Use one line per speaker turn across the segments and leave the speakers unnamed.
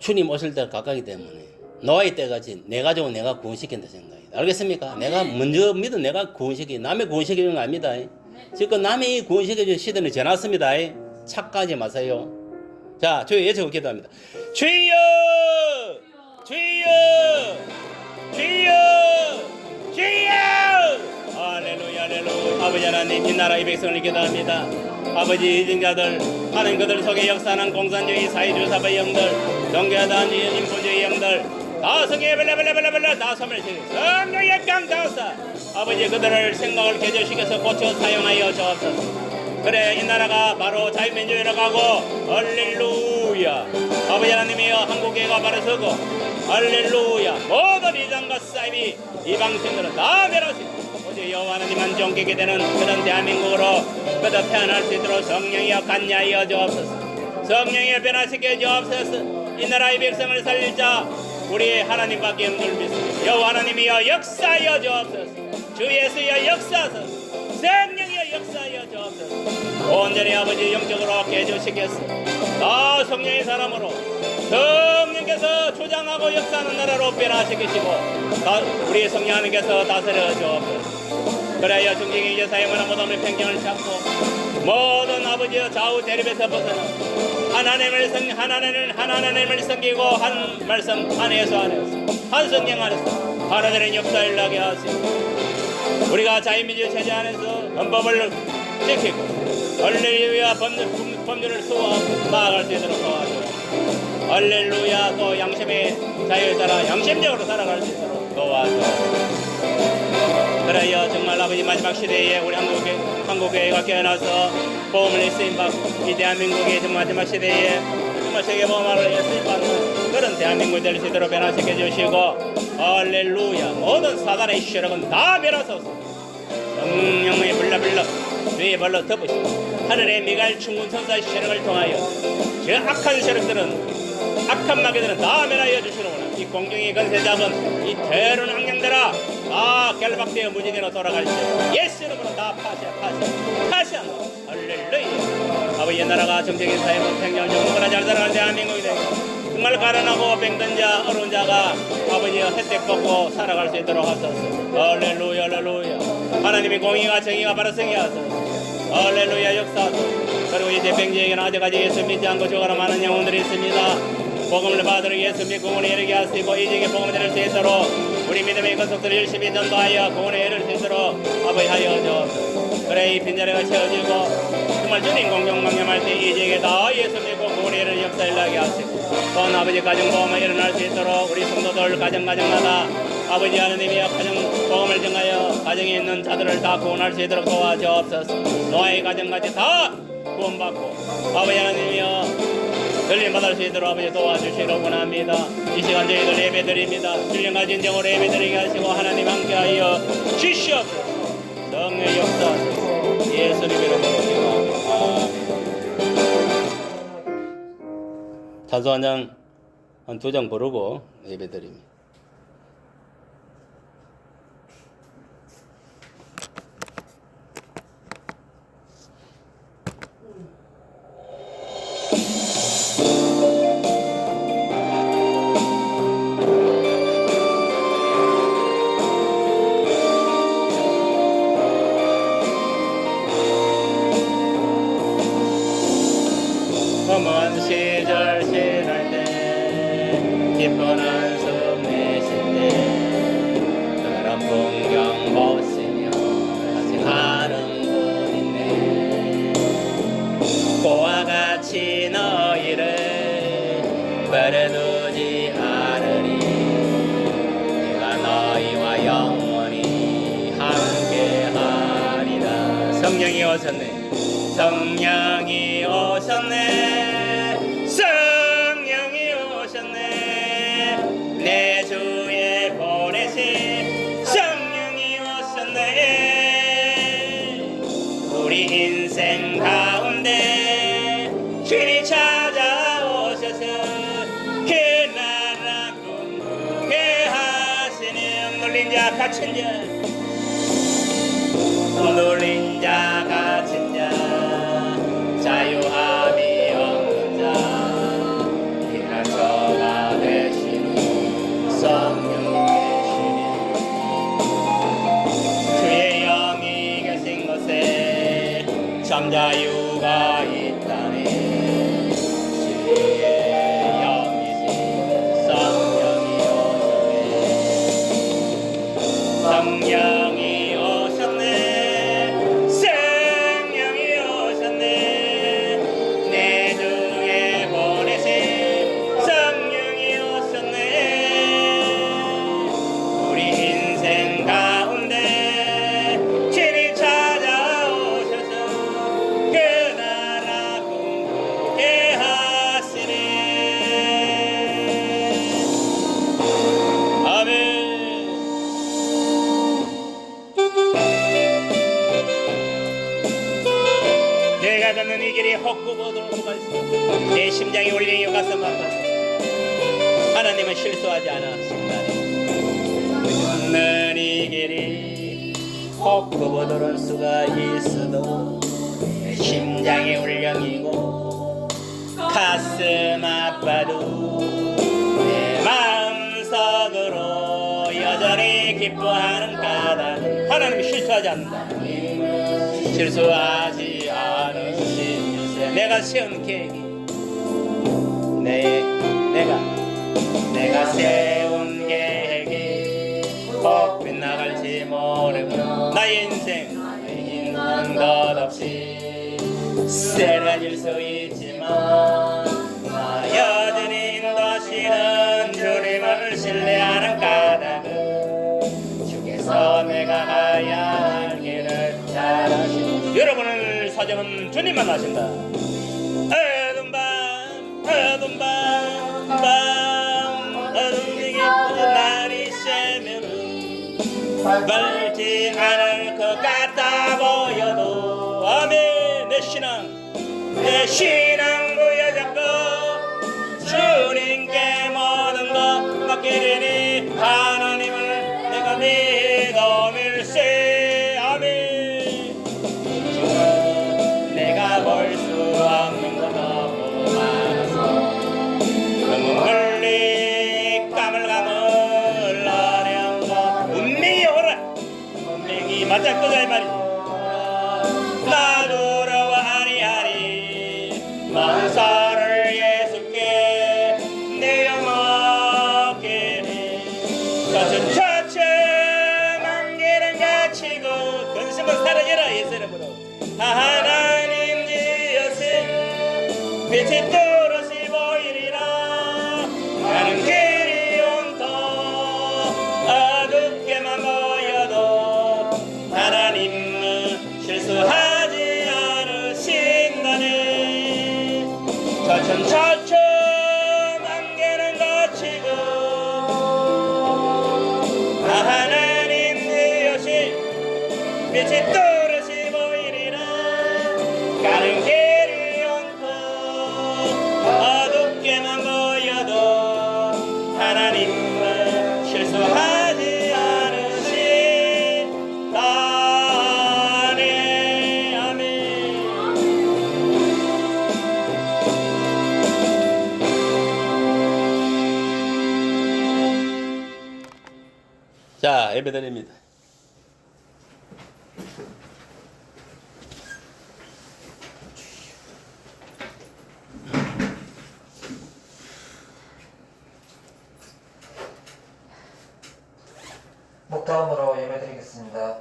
주님 오실 때가 가까이기 때문에 노아의 때같이 내 가족은 내가 구원시킨다 생각해요. 알겠습니까? 내가 먼저 믿어 내가 구원시키 남의 구원시키는 거 아닙니다. 지금 남의 구원시켜주는 시대는 지났습니다. 착각하지 마세요. 자, 저희 예정을 기도합니다. 주여! 주여! 주여! 주여! 할렐루야, 할렐루야. 아버지 하나님, 이 나라의 백성을 기도합니다. 아버지 이증자들, 하나님 그들 속에 역사하는 공산주의, 사회주의 사회 영들, 종교하다는 인본주의 영들, 다 성경에 별라별라별라별라 다 소멸시키고 성령의 강다우사 아버지 그들을 생각을 개조시켜서 고쳐 사용하여 주옵소서. 그래 이 나라가 바로 자유민주주의로 가고 할렐루야. 아버지 하나님이여 한국교회가 바로 서고 할렐루야. 모든 이장과 사이비 이방신들은 다 멸하시고 오직 여호와 하나님만 존귀게 되는 그런 대한민국으로 그들 태어날 수 있도록 성령이여 관여하여 주옵소서. 성령이여 변화시켜 주옵소서. 이 나라의 백성을 살릴 자 우리 하나님밖에 없는 믿습니다. 여호와 하나님이여 역사하여 주옵소서. 주 예수여 역사하소서. 성령이여 역사하여 주옵소서. 온전히 아버지 영적으로 개조시켰어. 다 성령의 사람으로 성령께서 주장하고 역사하는 나라로 변화시키시고 우리 성령 하나님께서 다스려 주옵소서. 그래야 중징이 이제 사용하는 모든 평정을 찾고 모든 아버지의 좌우 대립에서 벗어나 하나님을 섬기고 한 말씀 안에서 한 성령 안에서 하나님의 역사를 나게 하시고 우리가 자유민주 체제 안에서 헌법을 지키고 할렐루야 법률을 수호하고 나아갈 수 있도록 도와줘. 할렐루야. 또 양심의 자유에 따라 양심적으로 살아갈 수 있도록 도와줘. 그래요 정말 아버지 마지막 시대에 우리 한국교회가 깨어나서 복음을 쓰임받고 이 대한민국의 정말 마지막 시대에 정말 세계복음화를 쓰임받는 그런 대한민국이 될 수 있도록 변화시켜 주시고 할렐루야. 모든 사단의 세력은 다 멸하소서. 성령의 불러불러 주의 발로 덮으시고 하늘의 미갈 충군 천사의 세력을 통하여 저 악한 세력들은 악한 마귀들은 다 멸하여 주시는구나. 이 공중의 건세 잡은 이 더러운 악령들아 다 결박되어 무지개로 돌아갈지 예수 이름으로 다 파시한다. 할렐루야. 아버지 나라가 정적인 사회로 평정을 정부나 잘 살아가는 대한민국이 되고 정말 가난하고 병든 자 어려운 자가 아버지의 혜택 받고 살아갈 수 있도록 하소서. 할렐루야. 할렐루야. 하나님의 공의가 정의가 바로 서게 하소서. 할렐루야. 역사하소서. 그리고 이 대병지에게는 아직까지 예수 믿지 않고 죽어라 많은 영혼들이 있습니다. 복음을 받으러 예수 믿고 구원에 이르게 하시고 이 지역에 복음을 들을 수 있도록 우리 믿음의 건속들을 열심히 전도하여 구원에 이를 수 있도록 아버지 하여 주옵소서. 그래 이 빈자리가 채워지고 정말 주님 공경망념할 때 이 지역에 다 예수 믿고 구원에 이를 역사를 나게 하시고 또한 아버지 가정보험을 일어날 수 있도록 우리 성도들 가정마다 아버지 하나님이여 가정보험을 정하여 가정에 있는 자들을 다 구원할 수 있도록 도와주옵소서. 노아의 가정까지 다 구원받고 아버지 하나님이여 들림받을 수 있도록 아버지 도와주시기를 원합니다. 이 시간 저희들 예배드립니다. 신령과 진정으로 예배드리게 하시고 하나님 함께하여 주시옵소서. 성령의 역사하소서. 예수님 이름으로 기도합니다. 찬송 한 장, 한 2장 부르고 예배드립니다. 먼 시절 지날 때 깊은 한숨 내쉴 때 그런 풍경 보시며 같이 가는 분 있네. 고와 같이 너희를 버려두지 않으리. 내가 너희와 영원히 함께하리라. 성령이 오셨네. 성령이 오셨네. 성령이 오셨네. 내 주에 보내신 성령이 오셨네. 우리 인생 가운데 주님 찾아오셔서 그 나라 꿈꾸게 하시는 놀린 자 갇힌 자 놀린 자 갇힌 자 자유함이 없는 자 이란 저가 꺾어보도록 수가 있어. 내 심장이 울리고 가슴 아파서 하나님은 실수하지 않았습니다. 는 이 길이 꺾어보도록 수가 있어도 내 심장이 울렁이고 가슴 아파도 내 마음속으로 여전히 기뻐하는 까닭 하나님이 실수하지 않는다. 실수하지 않으신 주세. 내가 세운 계획이 내가 세운 계획이 꼭 빗나갈지 모르고 나의 인생 덧없이 쓰러질 수 있지만 나 여전히 인도하시는 주님을 신뢰하는 까닭은 주께서 내가 가야 할 길을 잘 아시는 여러분을 사정은 주님만 아신다. 어둠이 깊고 날이 새면은 밝지 않을 것 같아 보여도 아멘. 내 신앙 부여잡고 주님께 모든 것 맡기리니 하나님을 내가 믿음일세. 아멘. 주는 내가 볼 수 없는 것 너무 많아서 너무 멀리 까물까물 어려운 것 운명이 오라. 운명이 맞아 끄자 이 말이지. 나 두려워 아니하리 만사를 예수께 내려먹기니 것은 자체 만개는 가치고 근심은 사라져라. 예수님으로 하나님 지으신 빛이 또렷이 보이리라. 나는 길이 온통 어둡게만 보여도 하나님은 실수하지 않으신다네. 차츰차츰 안개는 거치고 하나님 지으신 빛이 또렷이 보이리라. 가는 길이 온통 어둡게만 보여도 하나님은 실수하지 않으신다네. 아멘. 자, 예배드립니다.
목다음으로 예배드리겠습니다.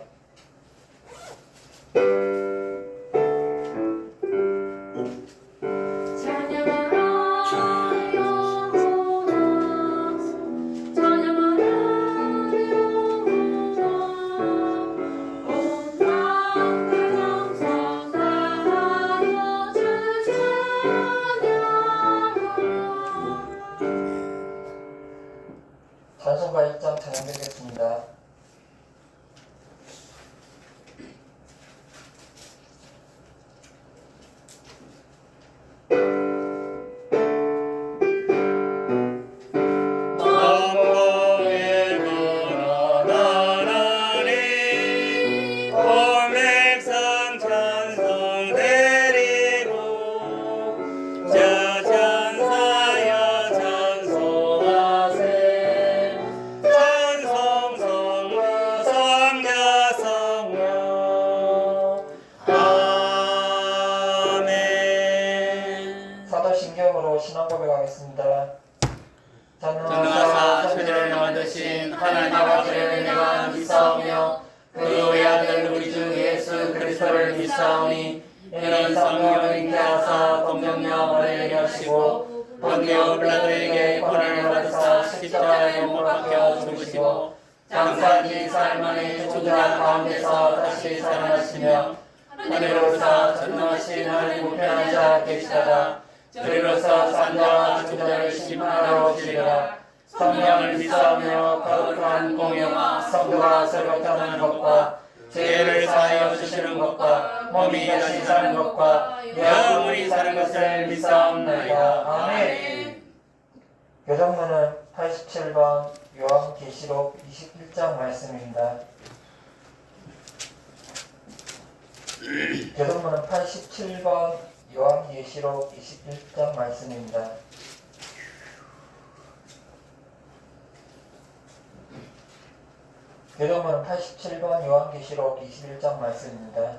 찬송가 1장 찬양드리겠습니다. 사도신경으로 신앙 고백하겠습니다.
전능하사 천지를 만드신 하나님 아버지를 내가 믿사오며 그의 아들 우리 주 예수 그리스도를 믿사오니 이는 성령을 인도하사 동정녀를 예견하시고 본디오 빌라도에게 고난을 받으사 십자가에 못 박혀 죽으시고 장사지 사흘 만에 죽은 자 가운데서 다시 살아나시며 하늘로서 전능하신 하나님 우편한 자 계시다가 저리로서 산자와 죽은 자를 심판하러 오시리라. 성령을 믿사오며 거룩한 공의와 성도가 서로 떠나는 것과 죄를 사하여 주시는 것과 몸이 다시 사는 것과 영원히 사는 것을 믿사옵나이다. 아멘.
교정문은 87번 요한계시록 21장 말씀입니다. 교정문은 87번 요한계시록 21장 말씀입니다. 교정문은 87번 요한계시록 21장 말씀입니다.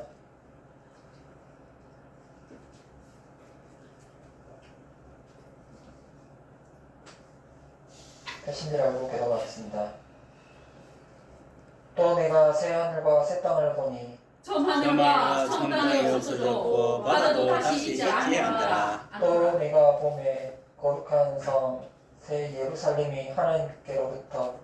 하신줄 알고 기도하겠습니다. 또 내가 새 하늘과 새 땅을 보니
처음하늘과 성당이 없어졌고 바다도 다시 있지 아니하더라.
또 내가 봄에 거룩한 성 새 예루살렘이 하나님께로부터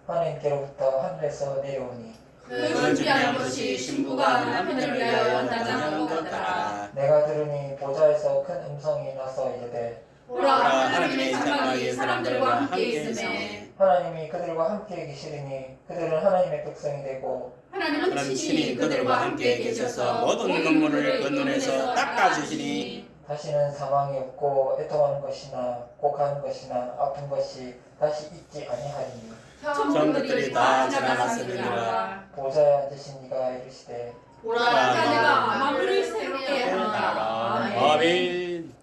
하늘에서 내려오니
그 준비한 것이 신부가 남편을 위하여 단장한 것 같더라.
내가 들으니 보좌에서 큰 음성이 나서 이르되
보라, 하나님의 장막이 사람들과 함께 있으매
하나님이 그들과 함께 계시리니 그들은 하나님의 백성이 되고
하나님은 친히 그들과 함께 계셔서
모든 눈물을 그 눈에서 닦아주시니
다시는 사망이 없고 애통하는 것이나 곡하는 것이나 아픈 것이 다시 있지 아니하리니
천국들이 다 지나갔으리라.
보좌에 앉으신 이가 이르시되
보라, 내가 만물을 새롭게 하노라. 아멘.
아멘.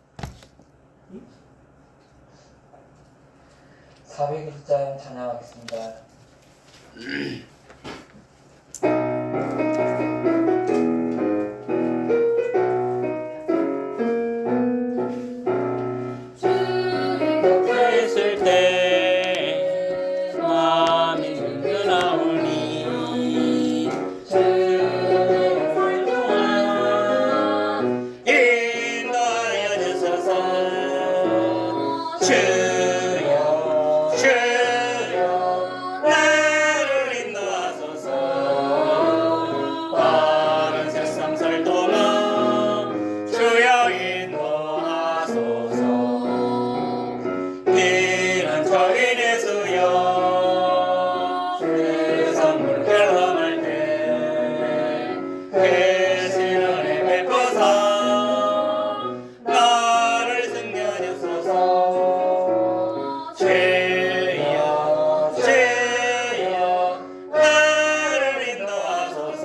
401장 찬양하겠습니다.
곁에 있을 때 마음이 흔들나오니 주의 동안 인도하여 주소서. 주여 주여 나를 인도하소서. 빠른 세상살 동안 주여 인도하소서. 이런 저인의 수여 그 선물 경험할 때 계신 은혜 베푸사 나를 숨겨주소서. 주여 주여 나를 인도하소서.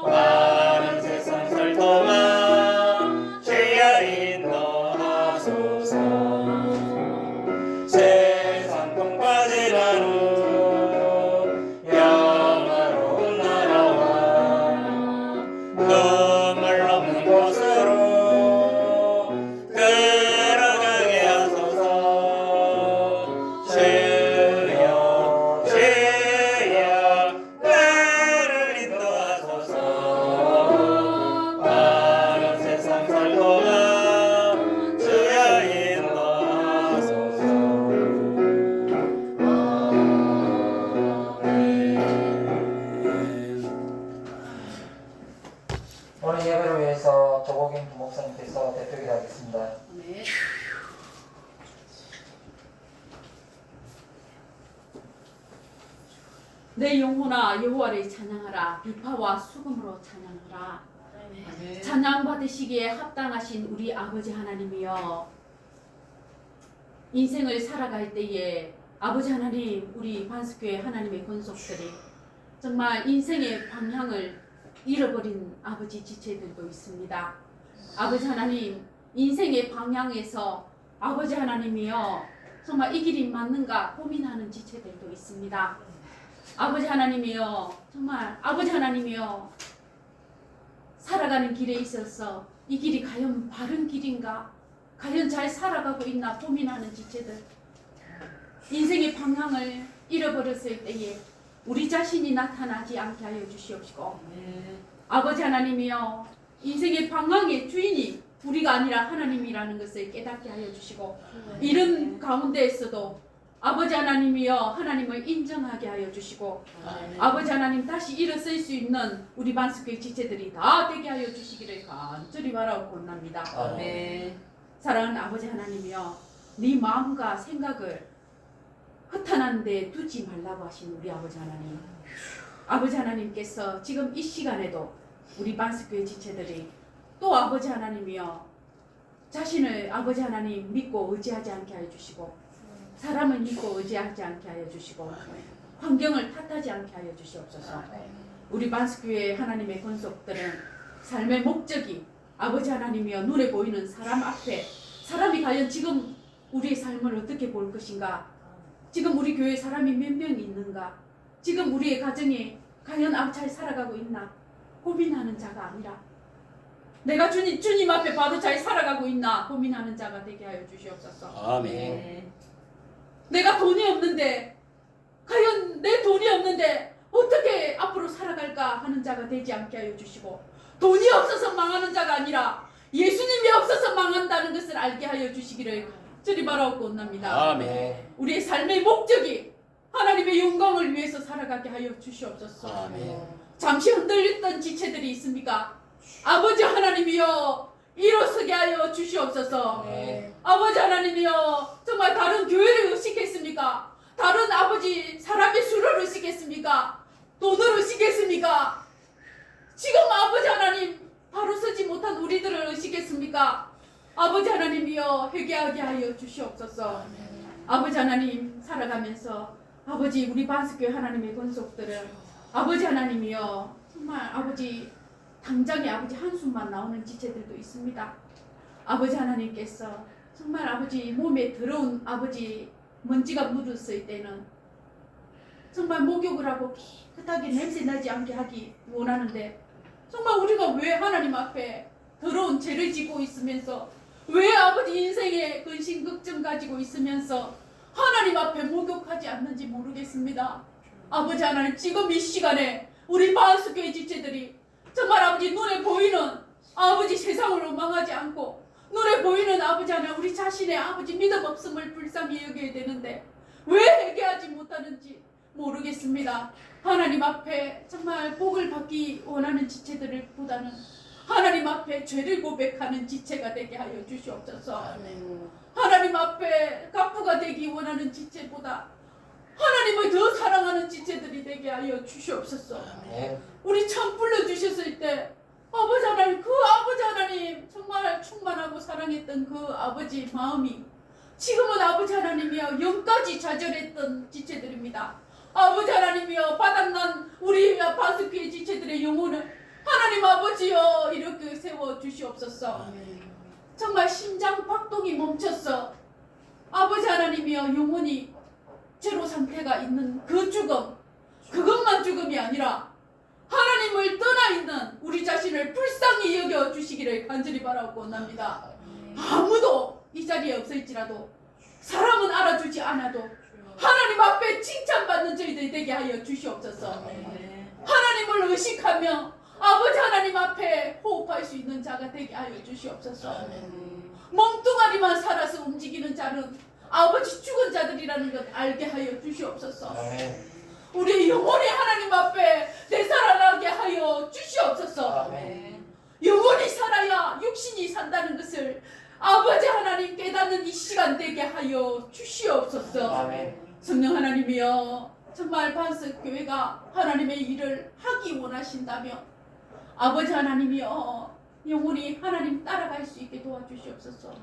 많은 세상 살 동안 주여 인도하소서. 세상 꿈까지라는 영화로운 나라와 눈물 없는 곳으로 걸어가게 하소서. 주여 주여 나를 인도하소서. 많은 세상 살 동안 주여 인도하소서.
오늘 예배를 위해서 조국인 부목사님께서 대표기도 하겠습니다.
네. 내 영혼아 여호와를 찬양하라. 비파와 수금으로 찬양하라. 찬양 받으시기에 합당하신 우리 아버지 하나님이여, 인생을 살아갈 때에 아버지 하나님, 우리 반석교회 하나님의 권속들이 정말 인생의 방향을 잃어버린 아버지 지체들도 있습니다. 아버지 하나님, 인생의 방향에서 아버지 하나님이여 정말 이 길이 맞는가 고민하는 지체들도 있습니다. 아버지 하나님이여, 정말 아버지 하나님이여, 살아가는 길에 있어서 이 길이 과연 바른 길인가, 과연 잘 살아가고 있나 고민하는 지체들, 인생의 방향을 잃어버렸을 때에 우리 자신이 나타나지 않게 하여 주시옵시고, 아버지 하나님이여, 인생의 방향의 주인이 우리가 아니라 하나님이라는 것을 깨닫게 하여 주시고, 이런 가운데에서도 아버지 하나님이여 하나님을 인정하게 하여 주시고, 아버지 하나님 다시 일어설 수 있는 우리 반석교회 지체들이 다 되게 하여 주시기를 간절히 바라고 원합니다.
아멘.
사랑하는 아버지 하나님이여, 네 마음과 생각을 허탄한 데 두지 말라고 하신 우리 아버지 하나님, 아버지 하나님께서 지금 이 시간에도 우리 반석교회 지체들이 또 아버지 하나님이여 자신을 아버지 하나님 믿고 의지하지 않게 하여 주시고 사람을 믿고 의지하지 않게 하여 주시고 환경을 탓하지 않게 하여 주시옵소서. 우리 반석교회 하나님의 권속들은 삶의 목적이 아버지 하나님이여 눈에 보이는 사람 앞에 사람이 과연 지금 우리의 삶을 어떻게 볼 것인가, 지금 우리 교회에 사람이 몇 명 있는가, 지금 우리의 가정이 과연 잘 살아가고 있나 고민하는 자가 아니라 내가 주님 앞에 바로 잘 살아가고 있나 고민하는 자가 되게 하여 주시옵소서.
아멘.
내가 돈이 없는데 과연 내 돈이 없는데 어떻게 앞으로 살아갈까 하는 자가 되지 않게 하여 주시고, 돈이 없어서 망하는 자가 아니라 예수님이 없어서 망한다는 것을 알게 하여 주시기를 주님 바라옵고 원합니다.
아멘.
우리의 삶의 목적이 하나님의 영광을 위해서 살아가게 하여 주시옵소서.
아멘.
잠시 흔들렸던 지체들이 있습니까? 아버지 하나님이여 일어서게 하여 주시옵소서. 아버지 하나님이여 정말 다른 교회를 의식했습니까? 다른 아버지 사람의 수를 의식했습니까? 돈을 의식했습니까? 지금 아버지 하나님 바로 서지 못한 우리들을 의식했습니까? 아버지 하나님이여 회개하게 하여 주시옵소서. 아버지 하나님 살아가면서 아버지 우리 반석교회 하나님의 권속들은 아버지 하나님이여 정말 아버지 당장에 아버지 한숨만 나오는 지체들도 있습니다. 아버지 하나님께서 정말 아버지 몸에 더러운 아버지 먼지가 묻었을 때는 정말 목욕을 하고 깨끗하게 냄새 나지 않게 하기 원하는데, 정말 우리가 왜 하나님 앞에 더러운 죄를 지고 있으면서 왜 아버지 인생에 근심 걱정 가지고 있으면서 하나님 앞에 목욕하지 않는지 모르겠습니다. 아버지 하나님 지금 이 시간에 우리 반석교회 지체들이 정말 아버지 눈에 보이는 아버지 세상을 원망하지 않고 눈에 보이는 아버지 하나님 우리 자신의 아버지 믿음 없음을 불쌍히 여겨야 되는데 왜 회개하지 못하는지 모르겠습니다. 하나님 앞에 정말 복을 받기 원하는 지체들을 보다는 하나님 앞에 죄를 고백하는 지체가 되게 하여 주시옵소서. 하나님 앞에 갑부가 되기 원하는 지체보다 하나님을 더 사랑하는 지체들이 되게 하여 주시옵소서. 우리 처음 불러주셨을 때 아버지 하나님, 그 아버지 하나님 정말 충만하고 사랑했던 그 아버지 마음이 지금은 아버지 하나님이여 영까지 좌절했던 지체들입니다. 아버지 하나님이여 바닥난 우리 반석교회 지체들의 영혼을 하나님 아버지여 이렇게 세워주시옵소서. 정말 심장 박동이 멈췄어 아버지 하나님이여 영혼이 제로 상태가 있는 그 죽음, 그것만 죽음이 아니라 하나님을 떠나 있는 우리 자신을 불쌍히 여겨 주시기를 간절히 바라고 원합니다. 아무도 이 자리에 없을지라도 사람은 알아주지 않아도 하나님 앞에 칭찬받는 저희들이 되게 하여 주시옵소서. 하나님을 의식하며 아버지 하나님 앞에 호흡할 수 있는 자가 되게 하여 주시옵소서. 몸뚱아리만 살아서 움직이는 자는 아버지 죽은 자들이라는 것 알게 하여 주시옵소서. 우리 영혼이 하나님 앞에 되살아나게 하여 주시옵소서. 영혼이 살아야 육신이 산다는 것을 아버지 하나님 깨닫는 이 시간 되게 하여 주시옵소서. 성령 하나님이여 정말 반석교회가 하나님의 일을 하기 원하신다며 아버지 하나님이여 영혼이 하나님 따라갈 수 있게 도와주시옵소서.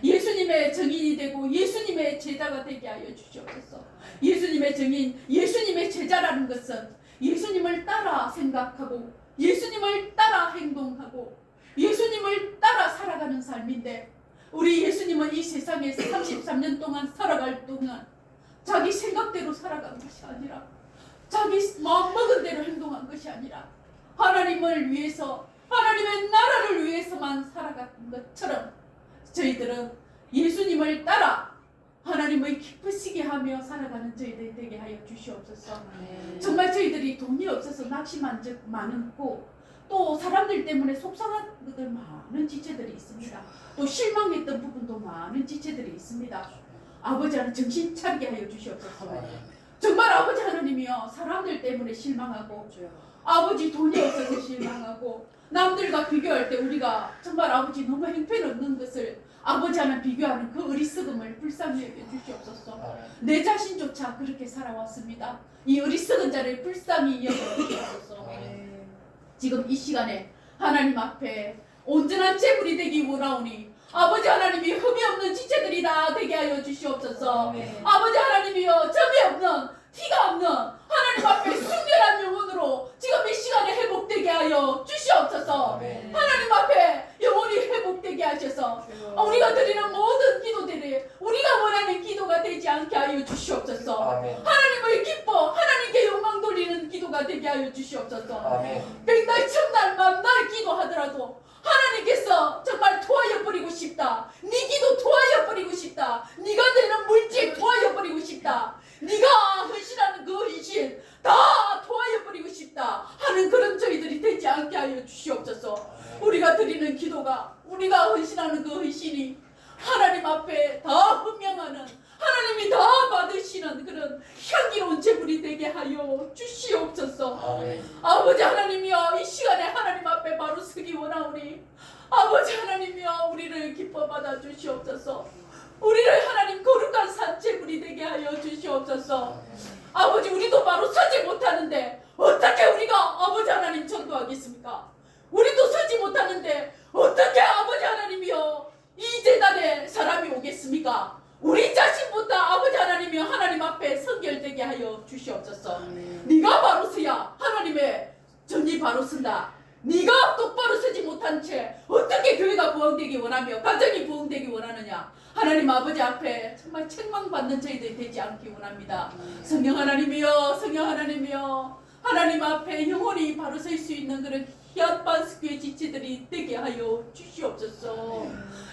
예수님의 증인이 되고 예수님의 제자가 되게 하여 주시옵소서. 예수님의 증인, 예수님의 제자라는 것은 예수님을 따라 생각하고 예수님을 따라 행동하고 예수님을 따라 살아가는 삶인데, 우리 예수님은 이 세상에 33년 동안 살아갈 동안 자기 생각대로 살아간 것이 아니라 자기 마음먹은 대로 행동한 것이 아니라 하나님을 위해서 하나님의 나라를 위해서만 살아간 것처럼 저희들은 예수님을 따라 하나님을 기쁘시게 하며 살아가는 저희들 되게 하여 주시옵소서. 정말 저희들이 돈이 없어서 낙심한 적 많고 또 사람들 때문에 속상한 것들 많은 지체들이 있습니다. 또 실망했던 부분도 많은 지체들이 있습니다. 아버지 하나님 정신 차리게 하여 주시옵소서. 정말 아버지 하나님이여 사람들 때문에 실망하고 아버지 돈이 없어서 실망하고 남들과 비교할 때 우리가 정말 아버지 너무 형편없는 것을 아버지 하나 비교하는 그 어리석음을 불쌍히 여겨 주시옵소서.
아멘.
내 자신조차 그렇게 살아왔습니다. 이 어리석은 자를 불쌍히 여겨 주시옵소서. 지금 이 시간에 하나님 앞에 온전한 제물이 되기 원하오니 아버지 하나님이 흠이 없는 지체들이 다 되게 하여 주시옵소서. 아버지 하나님이여 점이 없는 티가 없는 하나님 앞에 순결한 영혼으로 지금 이 시간에 회복되게 하여 주시옵소서.
아멘.
하나님 앞에 영혼이 회복되게 하셔서 우리가 드리는 모든 기도들이 우리가 원하는 기도가 되지 않게 하여 주시옵소서.
아멘.
하나님을 기뻐 하나님께 영광 돌리는 기도가 되게 하여 주시옵소서.
아멘.
백날 천날 만날 기도하더라도 하나님께서 정말 토하여 버리고 싶다. 네 기도 토하여 버리고 싶다. 네가 내는 물질 토하여 버리고 싶다. 네가 헌신하는 그 헌신 다 토하여 버리고 싶다 하는 그런 저희들이 되지 않게 하여 주시옵소서. 우리가 드리는 기도가 우리가 헌신하는 그 헌신이 하나님 앞에 다 분명하는 하나님이 다 받으시는 그런 향기로운 제물이 되게 하여 주시옵소서.
아멘.
아버지 하나님이여 이 시간에 하나님 앞에 바로 서기 원하오니 아버지 하나님이여 우리를 기뻐 받아 주시옵소서. 우리를 하나님 거룩한 산제물이 되게 하여 주시옵소서. 아버지 우리도 바로 서지 못하는데 어떻게 우리가 아버지 하나님 전도하겠습니까? 우리도 서지 못하는데 어떻게 아버지 하나님이여 이 재단에 사람이 오겠습니까? 우리 자신부터 아버지 하나님이여 하나님 앞에 선결되게 하여 주시옵소서. 네가 바로 서야 하나님의 전이 바로 선다. 네가 똑바로 서지 못한 채 어떻게 교회가 부흥되기 원하며 가정이 부흥되기 원하느냐. 하나님 아버지 앞에 정말 책망받는 저희들이 되지 않기 원합니다. 성령 하나님이여 성령 하나님이여 하나님 앞에 영원히 바로 설 수 있는 그런 귀한 반석교회 지체들이 되게 하여 주시옵소서.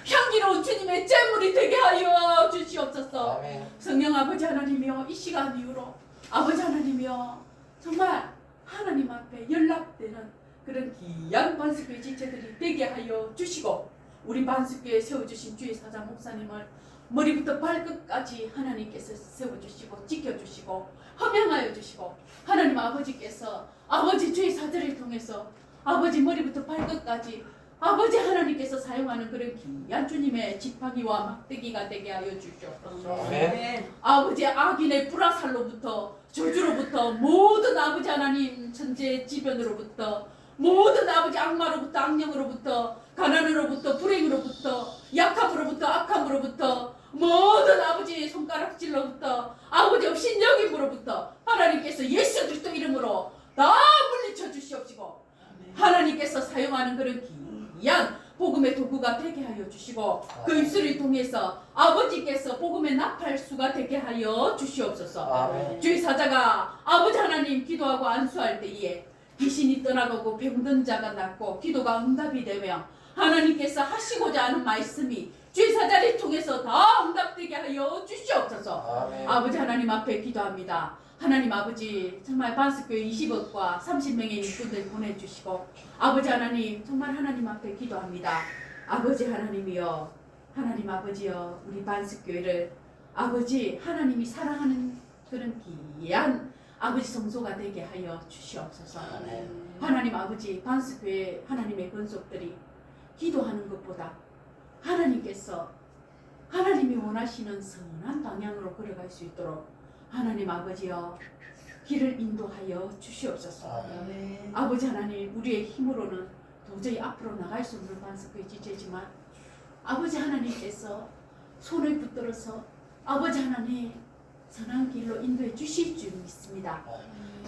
향기로운 주님의 제물이 되게 하여 주시옵소서.
아멘.
성령 아버지 하나님이여 이 시간 이후로 아버지 하나님이여 정말 하나님 앞에 연락되는 그런 귀한 반석교회 지체들이 되게 하여 주시고 우리 반석교회에 세워주신 주의 사장 목사님을 머리부터 발끝까지 하나님께서 세워주시고 지켜주시고 허명하여 주시고 하나님 아버지께서 아버지 주의 사절을 통해서 아버지 머리부터 발끝까지 아버지 하나님께서 사용하는 그런 귀한 주님의 지팡이와 막대기가 되게 하여 주시옵소서.
아멘.
아버지 악인의 불화살로부터 저주로부터 모든 아버지 하나님 천재 지변으로부터 모든 아버지 악마로부터 악령으로부터 가난으로부터 불행으로부터 약함으로부터 악함으로부터 모든 아버지 손가락질로부터 아버지 업신여김으로부터 하나님께서 예수 그리스도 이름으로 다 물리쳐 주시옵시고 하나님께서 사용하는 그런 귀한 복음의 도구가 되게 하여 주시고 그 입술을 통해서 아버지께서 복음의 나팔수가 되게 하여 주시옵소서.
아멘.
주의 사자가 아버지 하나님 기도하고 안수할 때에 귀신이 떠나가고 병든 자가 낫고 기도가 응답이 되며 하나님께서 하시고자 하는 말씀이 주의 사자를 통해서 다 응답되게 하여 주시옵소서.
아멘.
아버지 하나님 앞에 기도합니다. 하나님 아버지 정말 반석교회 20억과 30명의 일꾼들 보내주시고 아버지 하나님 정말 하나님 앞에 기도합니다. 아버지 하나님이여 하나님 아버지여 우리 반석교회를 아버지 하나님이 사랑하는 그런 귀한 아버지 성소가 되게 하여 주시옵소서. 하나님 아버지 반석교회 하나님의 권속들이 기도하는 것보다 하나님께서 하나님이 원하시는 선한 방향으로 걸어갈 수 있도록 하나님 아버지여 길을 인도하여 주시옵소서. 아버지 하나님 우리의 힘으로는 도저히 앞으로 나갈 수 없는 반석의 지체지만 아버지 하나님께서 손을 붙들어서 아버지 하나님 선한 길로 인도해 주실 줄 믿습니다.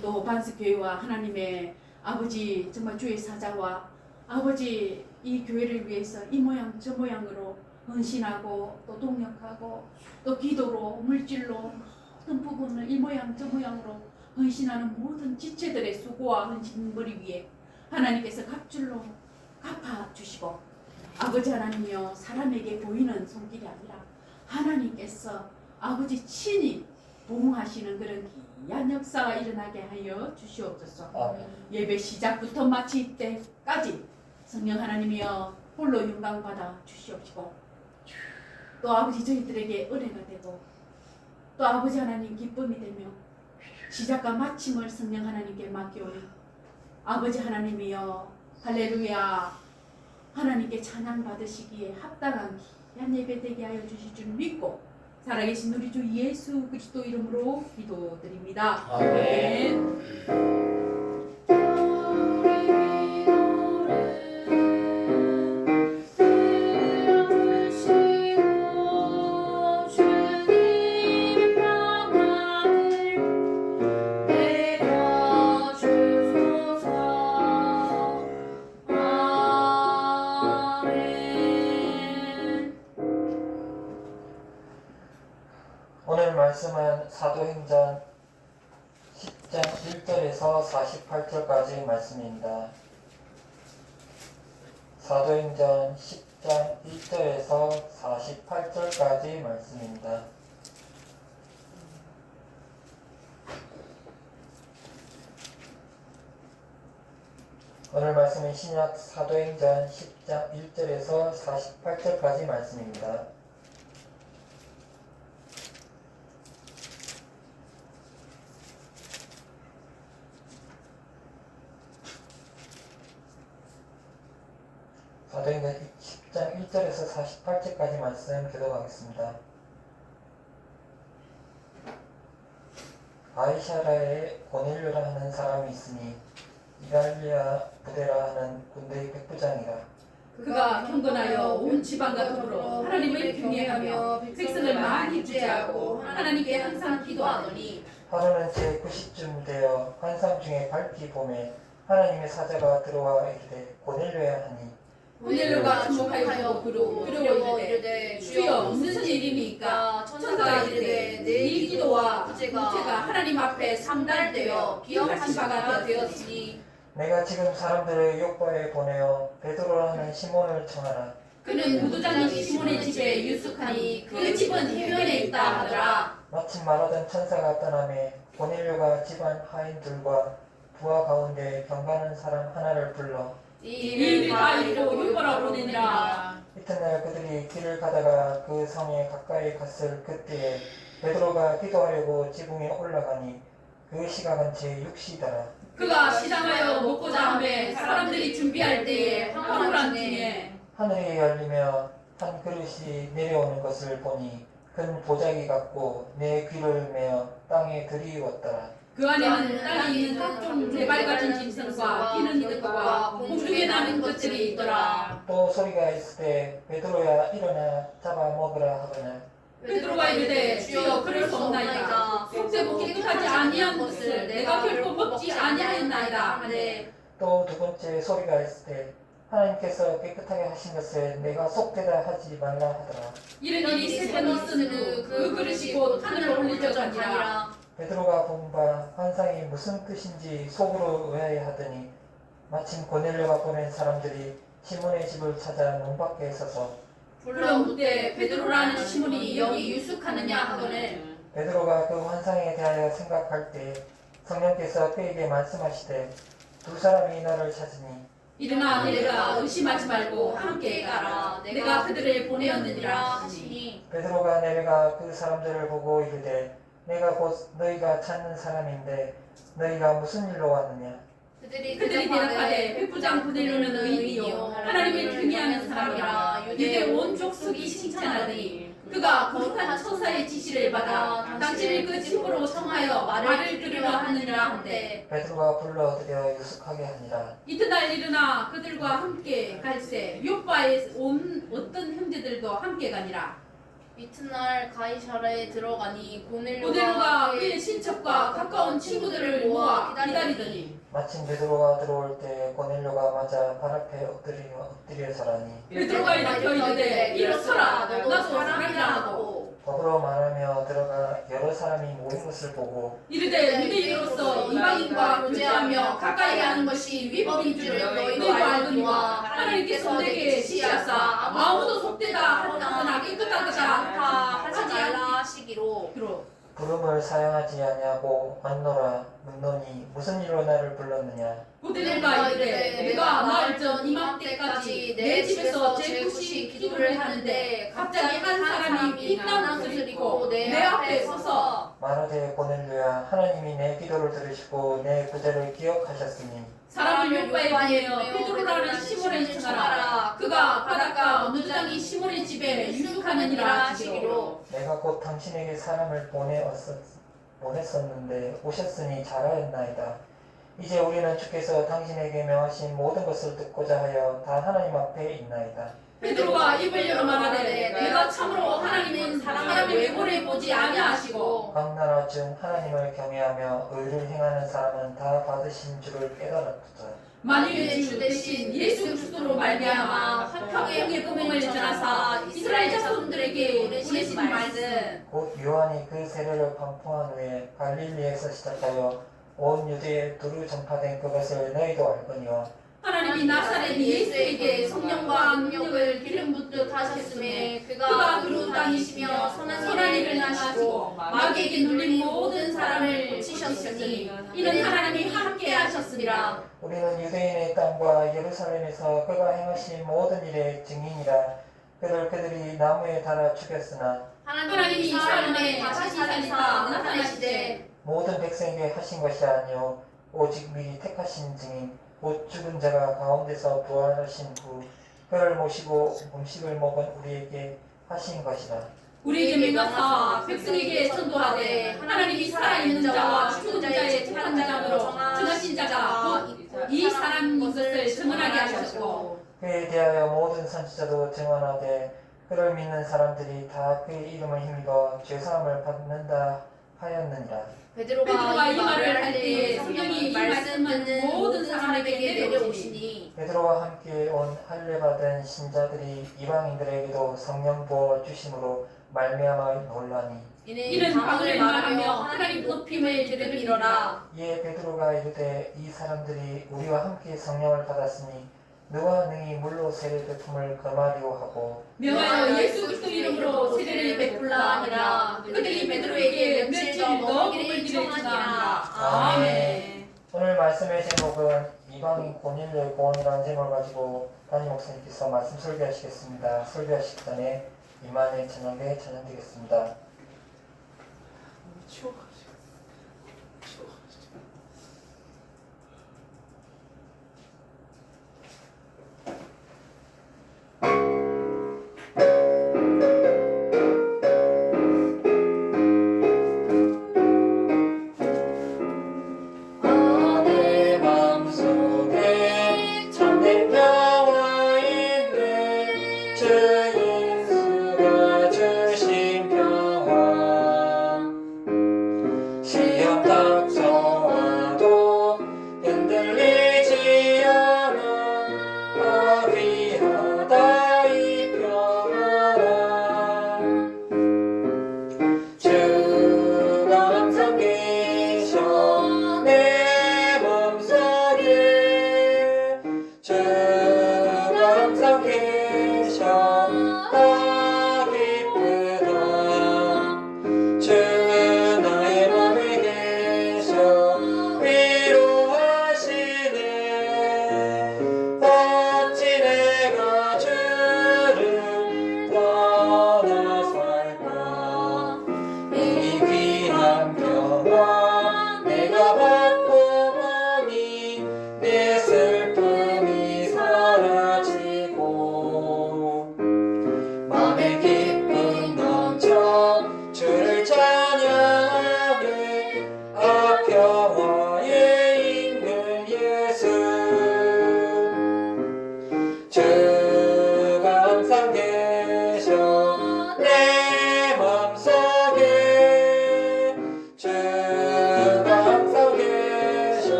또 반석교회와 하나님의 아버지 정말 주의 사자와 아버지 이 교회를 위해서 이 모양 저 모양으로 헌신하고 또 동력하고 또 기도로 물질로 모든 부분을 이 모양 저 모양으로 헌신하는 모든 지체들의 수고와 헌신물을 위해 하나님께서 갑줄로 갚아주시고 아버지 하나님이여 사람에게 보이는 손길이 아니라 하나님께서 아버지 친히 보응하시는 그런 귀한 역사가 일어나게 하여 주시옵소서.
아멘.
예배 시작부터 마칠 때까지 성령 하나님이여 홀로 영광받아 주시옵시고 또 아버지 저희들에게 은혜가 되고 또 아버지 하나님 기쁨이 되며 시작과 마침을 성령 하나님께 맡겨오니 아버지 하나님이여 할렐루야 하나님께 찬양 받으시기에 합당한 귀한 예배 되게 하여 주실 줄 믿고 살아계신 우리 주 예수 그리스도 이름으로 기도드립니다. 아멘.
오늘 말씀은 사도행전 10장 1절에서 48절까지 말씀입니다. 사도행전 10장 1절에서 48절까지 말씀입니다. 오늘 말씀은 신약 사도행전 10장 1절에서 48절까지 말씀입니다. 사도행전 10장 1절에서 48절까지 말씀 교독하겠습니다. 아이샤라에 고넬료라 하는 사람이 있으니 이달리아 부데라 하는 군대의 백부장이라.
그가 경건하여 온 지방과 더불어 하나님을 경외하며 백성을 많이 구제하고 하나님께 항상 기도하더니
하루는 제 90쯤 되어 환상 중에 밝히 봄에 하나님의 사자가 들어와 이르되 고넬료야 하니
고넬료가 주목하여 보고 두려워 이르되 주여 무슨 일이니까 천사가 이르되 내 기도와 구제가 하나님 앞에 상달되어 기억하신 바가 되었으니
내가 지금 사람들을 요바에 보내어 베드로라는 시몬을 청하라.
그는 무도장인 시몬의 집에 유숙하니 그 집은 해변에 있다 하더라.
마침 말하던 천사가 떠나매 고넬료가 집안 하인들과 부하 가운데 경가하는 사람 하나를 불러
이 일을 다 읽고 율법라 보내니라.
이튿날 그들이 길을 가다가 그 성에 가까이 갔을 그때에 베드로가 기도하려고 지붕에 올라가니 그 시각은 제6시더라.
그가 시장하여 먹고자 하매 사람들이 준비할 때에 황홀한 중에
하늘이 열리며 한 그릇이 내려오는 것을 보니 큰 보자기 같고 내 귀를 메어 땅에 들이웠더라.
그 안에는 땅에 있는 각종 네발 가진 짐승과 기는 것과 공중에 나는 것들이 있더라.
또 소리가 있을 때 베드로야 일어나 잡아 먹으라 하거늘
베드로가 이르되 주여 그럴 수 없나이다. 속되고 깨끗하지 아니한 것을 내가 결코 먹지 아니하였나이다 하되
또 두 번째 소리가 있을 때 하나님께서 깨끗하게 하신 것을 내가 속되다 하지 말라 하더라.
이런 일이 세 번 있은 후 그 그릇이 곧 하늘로 올려져가니라.
베드로가 본 바 환상이 무슨 뜻인지 속으로 의아해하더니 마침 고넬료가 보낸 사람들이 시몬의 집을 찾아 문 밖에 서서
불러 묻되 베드로라는 시몬이 여기 유숙하느냐 하거늘
베드로가 그 환상에 대하여 생각할 때 성령께서 그에게 말씀하시되 두 사람이 너를 찾으니
일어나 내려가 의심하지 말고 함께 가라. 내가 그들을 보내었느니라 하시니
베드로가 내려가 그 사람들을 보고 이르되 내가 곧 너희가 찾는 사람인데 너희가 무슨 일로 왔느냐.
그들이 대답하되 백부장 고넬료는 의인이요 하나님을 경외하는 사람이라 유대 온 족속이 칭찬하더니 그가 거룩한 천사의 지시를 받아 당신을 그 집으로 청하여 말을 들으려 하느니라 한데
베드로가 불러들여 유숙하게 하니라.
이튿날 일어나 그들과 함께 갈새 요바에 온 어떤 형제들도 함께 가니라.
이튿날 가이사라에 들어가니
고넬료가 그의 친척과 가까운 친구들을 모아 기다리더니
마침 베드로가 들어올 때 고넬료가 맞아 발 앞에 엎드려 서라니
베드로가 일으켜 이르되 일어서라 나도 사람이라 하고
더불어 말하며 들어가 여러 사람이 모인 것을 보고
이르되 유대인으로서 이방인과 교제하며 가까이 하는 것이 위법인 줄을 너희도 알거니와 하나님께서 내게 시하사 아무도 속되다 하거나 깨끗하다 하지 말라
하시기로
부름을 사용하지 아니하고 왔노라 묻노니 무슨 일로 나를 불렀느냐.
고넬료가 이르되 내가 나흘 전 이맘때까지 내 집에서 제9시 기도를 하는데 갑자기 한 사람이 입난 옷을 입고 내 앞에 서서
말하되 고넬료야 하나님이 내 기도를 들으시고 내 구제를 기억하셨으니
사람을 욕바에 베드로라는 시몬을 청하라. 그가 바닷가 어느 장이 시몬의 집에 유숙하느니라 하시기로.
내가 곧 당신에게 사람을 보냈었는데 오셨으니 잘하였나이다. 이제 우리는 주께서 당신에게 명하신 모든 것을 듣고자 하여 다 하나님 앞에 있나이다.
베드로가 입을 열어 말하되 내가 참으로 하나님은 사람의 외모를 보지 아니하시고
각 나라 중 하나님을 경외하며 의를 행하는 사람은 다 받으신 줄을 깨달았도다.
만유의 주 대신 예수 그리스도로 말미암아 화평의 복음을 전하사 이스라엘 자손들에게 보내신 말씀
곧 요한이 그 세례를 방풍한 후에 갈릴리에서 시작하여 온 유대에 두루 전파된 그것을 너희도 알거니와
하나님이 나사렛 예수에게 성령과 능력을 기름 붓듯 하셨음에 그가 두루 다니시며 선한 일을 하시고 마귀에게 눌린 모든 사람을 치셨으니 이는 하나님이 함께 하셨으리라.
우리는 유대인의 땅과 예루살렘에서 그가 행하신 모든 일의 증인이라. 그들이 나무에 달아 죽였으나
하나님이 이 사람의 다시 살리사 나타나시되
모든 백성에게 하신 것이 아니요 오직 미리 택하신 증인 곧 죽은 자가 가운데서 부활하신 후 그를 모시고 음식을 먹은 우리에게 하신 것이라.
우리에게 명하사 백성에게 전도하되 하나님이 살아있는 자와 죽은 자의 택한 자로 정하신 자가 이 사람인 것을 증언하게 하셨고
그에 대하여 모든 선지자도 증언하되 그를 믿는 사람들이 다 그의 이름을 힘입어 죄사함을 받는다 하였느니라.
베드로가 이 말을 할 때에 성령이 이 말씀을 듣는 모든 사람에게 내려오시니
베드로와 함께 온 할례 받은 신자들이 이방인들에게도 성령 부어 주심으로 말미암아 놀라니
이는 방언을 말하며 하나님 높임을 들으리로라.
이에 베드로가 이르되 이 사람들이 우리와 함께 성령을 받았으니 누가 능히 물로 세례 베품을 금하리오 하고
명하여 예수 그리스도 이름으로 세례를 베풀라 하니라. 그들이 베드로에게 며칠 더 머무기를 청하니라. 아멘.
오늘 말씀의 제목은 이방인 고넬료의 구원이라는 제목을 가지고 담임 목사님께서 말씀 설교하시겠습니다. 설교하시기 전에 임만의 찬양대 찬양드리겠습니다.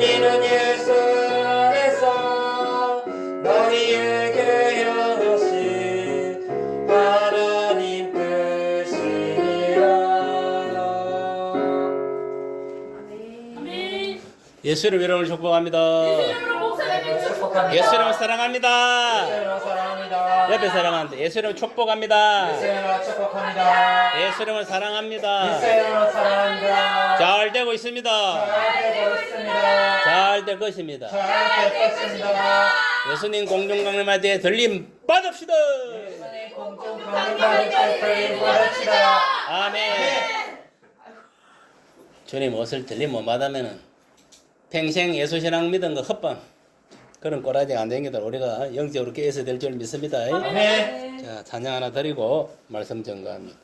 이는 예수 안에서 너희에게 행하신 하나님 뜻이니라.
아멘.
예수를 여러분을 축복합니다.
이름으로 목사님을 축복합니다.
예수님을 사랑합니다.
예수님을 사랑합니다.
옆에 사랑합니다. 예수님을 축복합니다.
예수님을 축복합니다.
예수님을 사랑합니다.
예수님을 사랑합니다.
잘 되고 있습니다.
잘 되고 있습니다.
잘 될 것입니다.
잘 됐습니다.
예수님 공중 강림할 들림 받읍시다.
예수님 공중 강림받을 때 들림 받읍시다.
아멘. 주님 옷을 들림 못 받으면은 평생 예수신앙 믿은 거 헛방 그런 꼬라지가 안 되는 게 우리가 영적으로 깨어서 될 줄 믿습니다.
아멘.
자, 찬양 하나 드리고 말씀 전가합니다.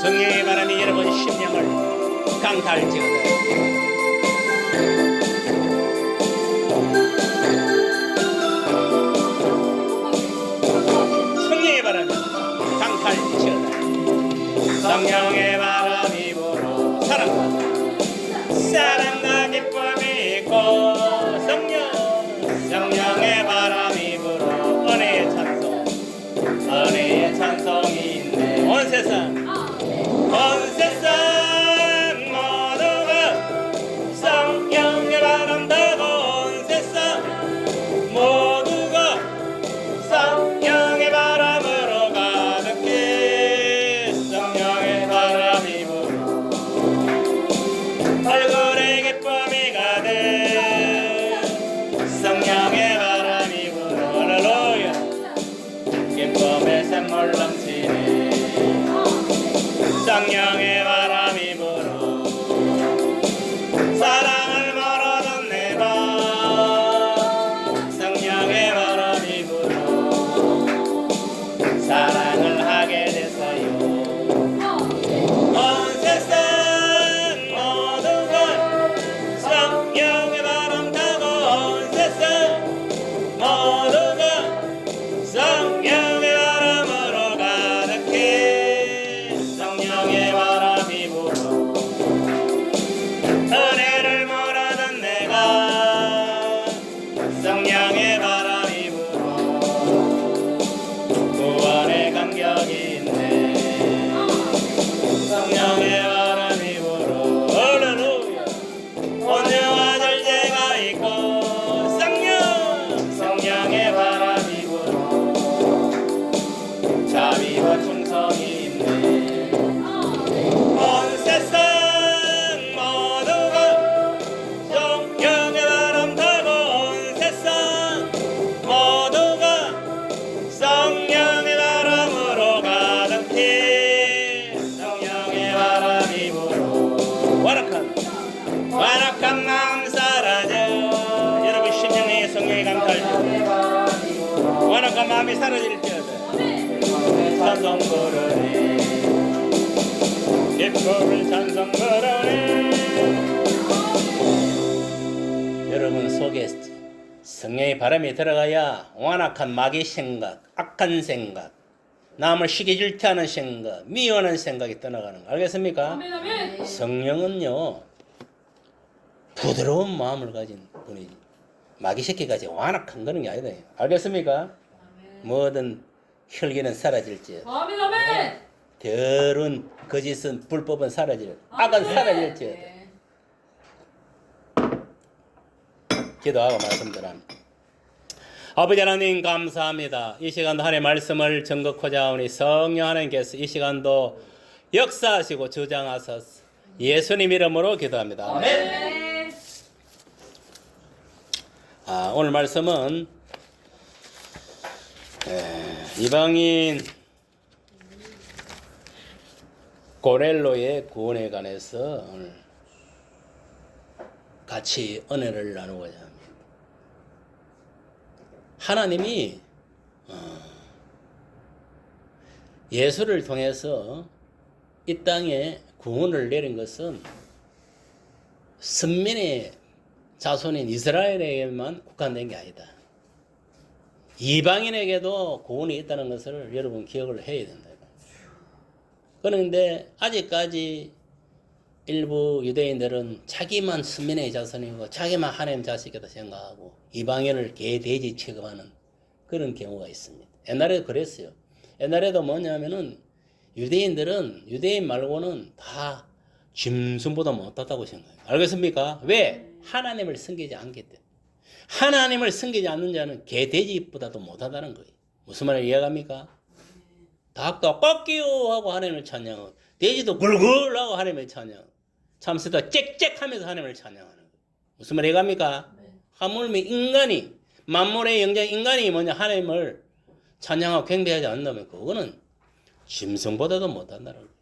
성령의 바람이 여러분 심령을 강탈지어다. 성령의 바람이 강탈지어다. 성령의 바람이 불어 사랑과 기쁨이 있고 성령의 바람이 불어 은혜의 찬송이 있네. 온 세상 모두가 성령의 바람 타고 온 세상 모두가 성령의 바람으로 가득해. 성령의 바람이 불어 얼굴에 기쁨이 가득. 성령의 바람이 불어 할렐루야. 기쁨의 샘물 넘치네. 성령의 바람이 불어 사랑을 멀어던 내가 성령의 바람이 불어 사랑을 하게 됐어요. 온 세상 모두가 성령의 바람 타고 온 세상 모두가 성령의 바람으로 가득해. 성령의 바람이 불어 은혜를 몰아던 내가 성령의 바람이 불어 구원의 감격이 있네. 성령의 바람이 불어 할렐루야. 온유와 절제가 있고 성령의 바람이 불어 자비와 충성이 있네. 온 세상 모두가 성령의 바람 타고 온 세상 모두가 성령의 바람으로 가득해. 성령의 바람이 불어 완악한 마음 사라져. 여러분 심령의 성령의 강탈 완악한 마음이 사라질지어다. 찬송 부르네. 기쁨을 찬송 부르네. 여러분 속에 성령의 바람이 들어가야 완악한 마귀 생각, 악한 생각, 남을 시기질투하는 생각, 미워하는 생각이 떠나가는 거 알겠습니까?
아멘 아멘.
성령은요 부드러운 마음을 가진 분이지 마귀 새끼까지 완악한 그런 게 아니다. 알겠습니까? 뭐든 혈기는 사라질지
아멘 아멘.
더러운 거짓은 불법은 사라질 악은 사라질지. 기도하고 말씀드립니다. 아버지 하나님 감사합니다. 이 시간도 하나님의 말씀을 전곡하자 하오니 성령 하나님께서 이 시간도 역사하시고 주장하소서. 예수님 이름으로 기도합니다.
아멘.
오늘 말씀은 이방인 고넬로의 구원에 관해서 오늘 같이 은혜를 나누고자 합니다. 하나님이 예수를 통해서 이 땅에 구원을 내린 것은 선민의 자손인 이스라엘에게만 국한된 게 아니다.
이방인에게도 구원이 있다는 것을 여러분 기억을 해야 된다. 그런데 아직까지 일부 유대인들은 자기만 선민의 자손이고 자기만 하나님 자식이다 생각하고 이방인을 개돼지 취급하는 그런 경우가 있습니다. 옛날에도 그랬어요. 옛날에도 뭐냐면은 유대인들은 유대인 말고는 다 짐승보다 못하다고 생각해요. 알겠습니까? 왜? 하나님을 섬기지 않기 때문에. 하나님을 섬기지 않는 자는 개돼지보다도 못하다는 거예요. 무슨 말을 이해합니까? 닭도 꺾기요 하고 하나님을 찬양하고 돼지도 굴굴 하고 하나님을 찬양하고 참새도 짹짹하면서 하나님을 찬양하는 거예요. 무슨 말 이해합니까? 하물며 인간이 만물의 영장 인간이 뭐냐 하나님을 찬양하고 경배하지 않는다면 그거는 짐승보다도 못한다는 거예요.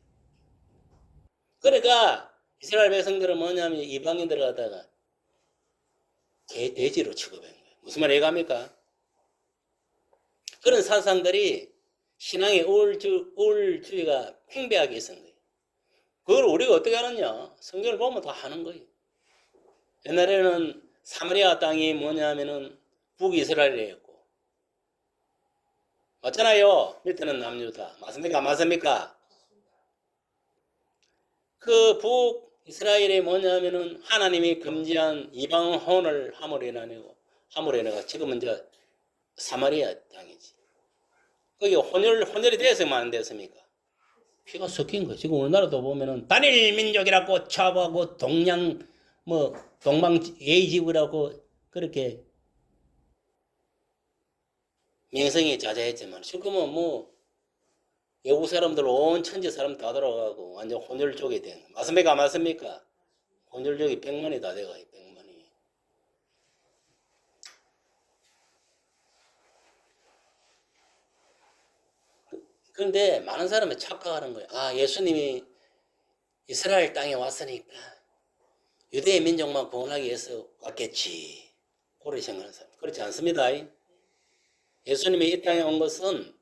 그러니까 이스라엘 백성들은 뭐냐면 이방인들 갖다가 돼지로 취급한 거예요. 무슨 말 이해합니까? 그런 사상들이 신앙의 우월주의가 팽배하게 있은 거예요. 그걸 우리가 어떻게 하느냐? 성경을 보면 다 하는 거예요. 옛날에는 사마리아 땅이 뭐냐면은 북이스라엘이었고, 맞잖아요. 밑에는 남유다. 맞습니까? 맞습니까? 그 북이스라엘이 뭐냐면은 하나님이 금지한 이방혼을 함으로 인해가 지금은 이제 사마리아 땅이지. 거기 혼혈이 됐으면 안 됐습니까? 피가 섞인 거예요. 지금 우리나라도 보면은 단일 민족이라고 차보하고 동양 동방 예의지구라고 그렇게 명성이 자자했지만 지금은 외국 사람들 온 천지 사람 다 들어가고 완전 혼혈족이 된 거예요. 맞습니까? 맞습니까? 혼혈족이 100만이 다 돼가요. 100만이. 그런데 많은 사람이 착각하는 거예요. 아, 예수님이 이스라엘 땅에 왔으니까 유대의 민족만 구원하기 위해서 왔겠지. 그렇게 생각하는 사람. 그렇지 않습니다. 예수님이 이 땅에 온 것은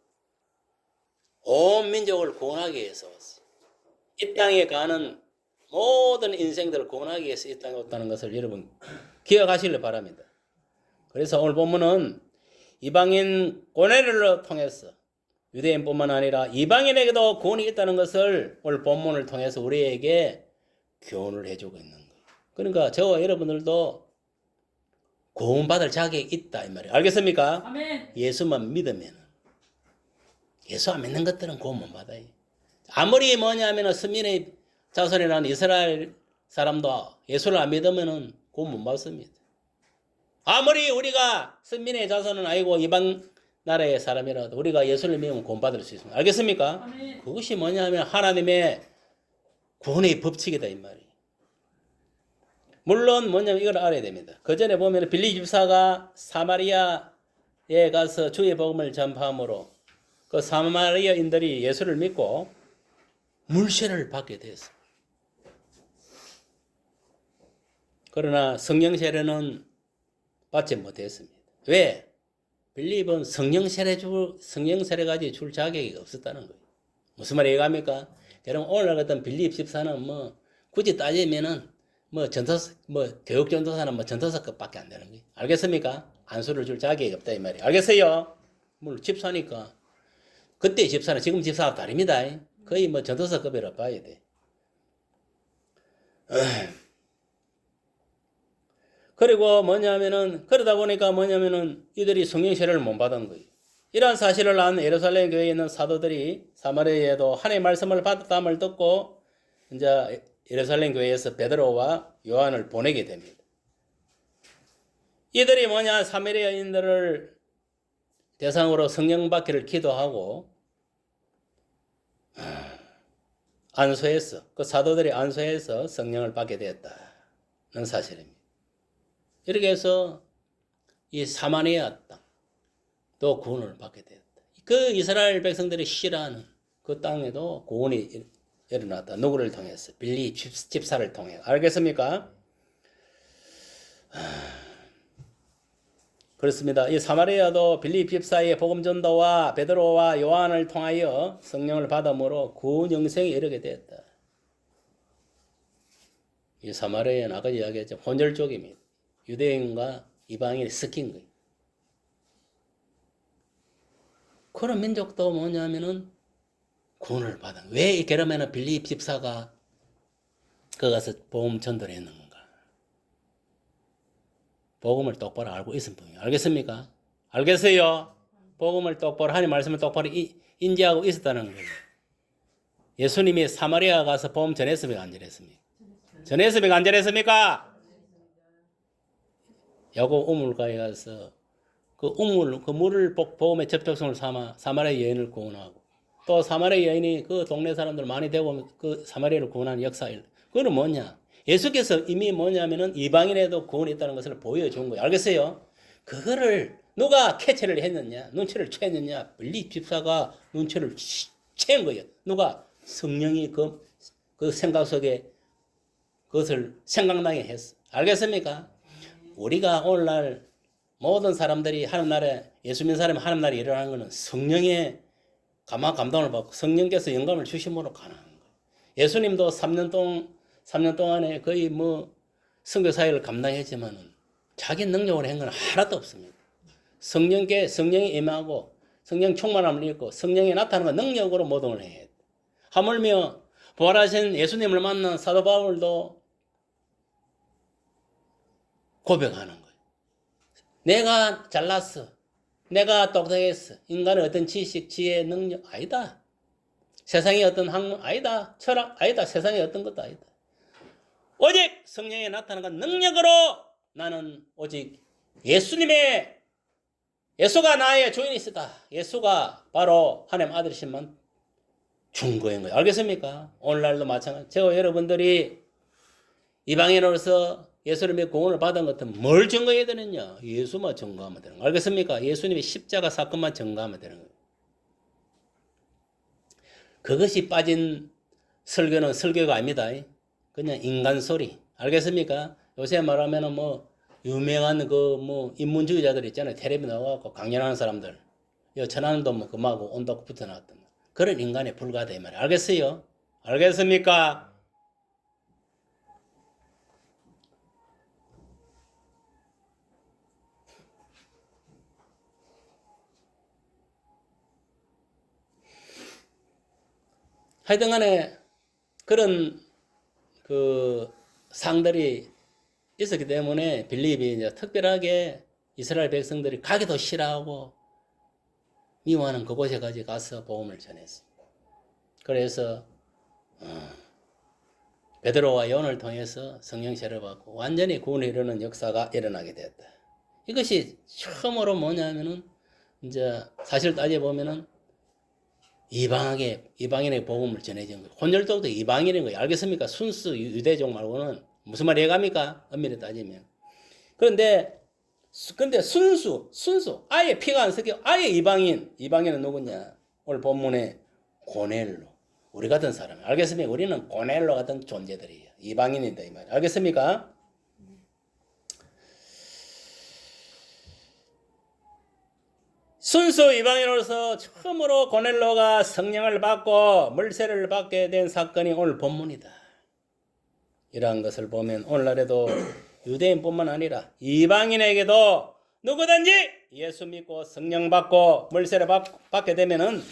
온 민족을 구원하기 위해서 왔어요. 이 땅에 가는 모든 인생들을 구원하기 위해서 이 땅에 왔다는 것을 여러분 기억하시길 바랍니다. 그래서 오늘 본문은 이방인 고뇌를 통해서 유대인뿐만 아니라 이방인에게도 구원이 있다는 것을 오늘 본문을 통해서 우리에게 교훈을 해주고 있는 거예요. 그러니까 저와 여러분들도 구원받을 자격이 있다 이 말이에요. 알겠습니까?
아멘.
예수만 믿으면. 예수 안 믿는 것들은 구원 못 받아요. 아무리 뭐냐면 스민의 자손이라는 이스라엘 사람도 예수를 안 믿으면 구원 못 받습니다. 아무리 우리가 스민의 자손은 아니고 이방 나라의 사람이라도 우리가 예수를 믿으면 구원받을 수 있습니다. 알겠습니까?
아멘.
그것이 뭐냐면 하나님의 구원의 법칙이다 이 말이에요. 물론 뭐냐면 이걸 알아야 됩니다. 그 전에 보면 빌리 집사가 사마리아에 가서 주의 복음을 전파함으로 그 사마리아인들이 예수를 믿고 물세를 받게 되었습니다. 그러나 성령 세례는 받지 못했습니다. 왜? 빌립은 성령 세례 가지고 줄 자격이 없었다는 거예요. 무슨 말이 이해갑니까? 여러분 오늘 같은 빌립 집사는 굳이 따지면은 교육 전도사는 전도사급밖에 안 되는 거예요. 알겠습니까? 안수를 줄 자격이 없다 이 말이에요. 알겠어요? 물론 집사니까 그때 집사는 지금 집사가 다릅니다. 거의 전도사급이라 봐야 돼. 그리고 그러다 보니까 이들이 성령 세례를 못 받은 거예요. 이러한 사실을 안 예루살렘 교회에 있는 사도들이 사마리아에도 하나님의 말씀을 받았다함을 듣고 이제 예루살렘 교회에서 베드로와 요한을 보내게 됩니다. 이들이 사마리아인들을 대상으로 성령 받기를 기도하고 안수해서 그 사도들이 안수해서 성령을 받게 되었다는 사실입니다. 이렇게 해서 이 사마리아 땅도 구원을 받게 되었다. 그 이스라엘 백성들이 싫어하는 그 땅에도 구원이 일어났다. 누구를 통해서? 빌리 집사를 통해. 알겠습니까? 그렇습니다. 이 사마리아도 빌립 집사의 복음 전도와 베드로와 요한을 통하여 성령을 받음으로 구원 영생에 이르게 되었다. 이 사마리아는 아까 이야기했죠. 혼혈족입니다. 유대인과 이방인이 섞인 거예요. 그런 민족도 뭐냐면은 구원을 받은. 왜 그러면은 빌립 집사가 거 가서 복음 전도를 했는 건가? 복음을 똑바로 알고 있은 분이에요. 알겠습니까? 알겠어요? 복음을 똑바로, 하나님 말씀을 똑바로 인지하고 있었다는 거예요. 예수님이 사마리아 가서 복음 전했습니까? 안 전했습니까? 전했습니까? 안 전했습니까? 야곱 우물가에 가서 그 물을 복음의 접촉성을 삼아 사마리아 여인을 구원하고, 또 사마리아 여인이 그 동네 사람들 많이 되고 그 사마리아를 구원하는 역사일. 그거는 뭐냐? 예수께서 이미 뭐냐면은 이방인에도 구원이 있다는 것을 보여준 거예요. 알겠어요? 그거를 누가 캐치를 했느냐? 눈치를 챘느냐? 빌립 집사가 눈치를 챈 거예요. 누가? 성령이 그 생각 속에 그것을 생각나게 했어. 알겠습니까? 우리가 오늘날 모든 사람들이 하는 날에 예수 믿는 사람이 하는 날에 일어나는 것은 성령의 감동을 받고 성령께서 영감을 주심으로 가능한 거예요. 예수님도 3년 동안에 거의 선교 사역을 감당했지만은 자기 능력으로 한 건 하나도 없습니다. 성령이 임하고 성령 충만함을 입고 성령이 나타나는 능력으로 모동을 해야 돼. 하물며 부활하신 예수님을 만난 사도 바울도 고백하는 거예요. 내가 잘났어. 내가 똑똑했어. 인간의 어떤 지식, 지혜, 능력 아니다. 세상의 어떤 학문 아니다. 철학 아니다. 세상의 어떤 것도 아니다. 오직 성령이 나타나는 능력으로 나는 오직 예수가 나의 주인이시다. 예수가 바로 하나님 아들이신만 증거인 거예요. 알겠습니까? 오늘날도 마찬가지. 제가 여러분들이 이방인으로서 예수님의 구원을 받은 것은 뭘 증거해야 되느냐? 예수만 증거하면 되는 거예요. 알겠습니까? 예수님의 십자가 사건만 증거하면 되는 거예요. 그것이 빠진 설교는 설교가 아닙니다. 그냥 인간 소리. 알겠습니까? 요새 말하면은 유명한 인문주의자들 있잖아요. 텔레비 나와갖고 강연하는 사람들. 천안도 금하고 온다고 붙어 나왔던 그런 인간에 불과하다 이 말이에요. 알겠어요? 알겠습니까? 하여튼 간에 그런 상들이 있었기 때문에 빌립이 이제 특별하게 이스라엘 백성들이 가기도 싫어하고 미워하는 그곳에까지 가서 복음을 전했습니다. 그래서 베드로와 요한을 통해서 성령 세례를 받고 완전히 구원에 이르는 역사가 일어나게 되었다. 이것이 처음으로 뭐냐면은 이제 사실 따져보면은 이방인의 복음을 전해진 거예요. 혼혈족도 이방인인 거예요. 알겠습니까? 순수 유대족 말고는 무슨 말이 해갑니까? 엄밀히 따지면. 그런데 순수 아예 피가 안 섞여 아예 이방인은 누구냐? 오늘 본문에 고넬로 우리 같은 사람. 알겠습니까? 우리는 고넬로 같은 존재들이에요. 이방인이다 이 말. 알겠습니까? 순수 이방인으로서 처음으로 고넬로가 성령을 받고 물세를 받게 된 사건이 오늘 본문이다. 이러한 것을 보면 오늘날에도 유대인뿐만 아니라 이방인에게도 누구든지 예수 믿고 성령 받고 물세를 받게 되면은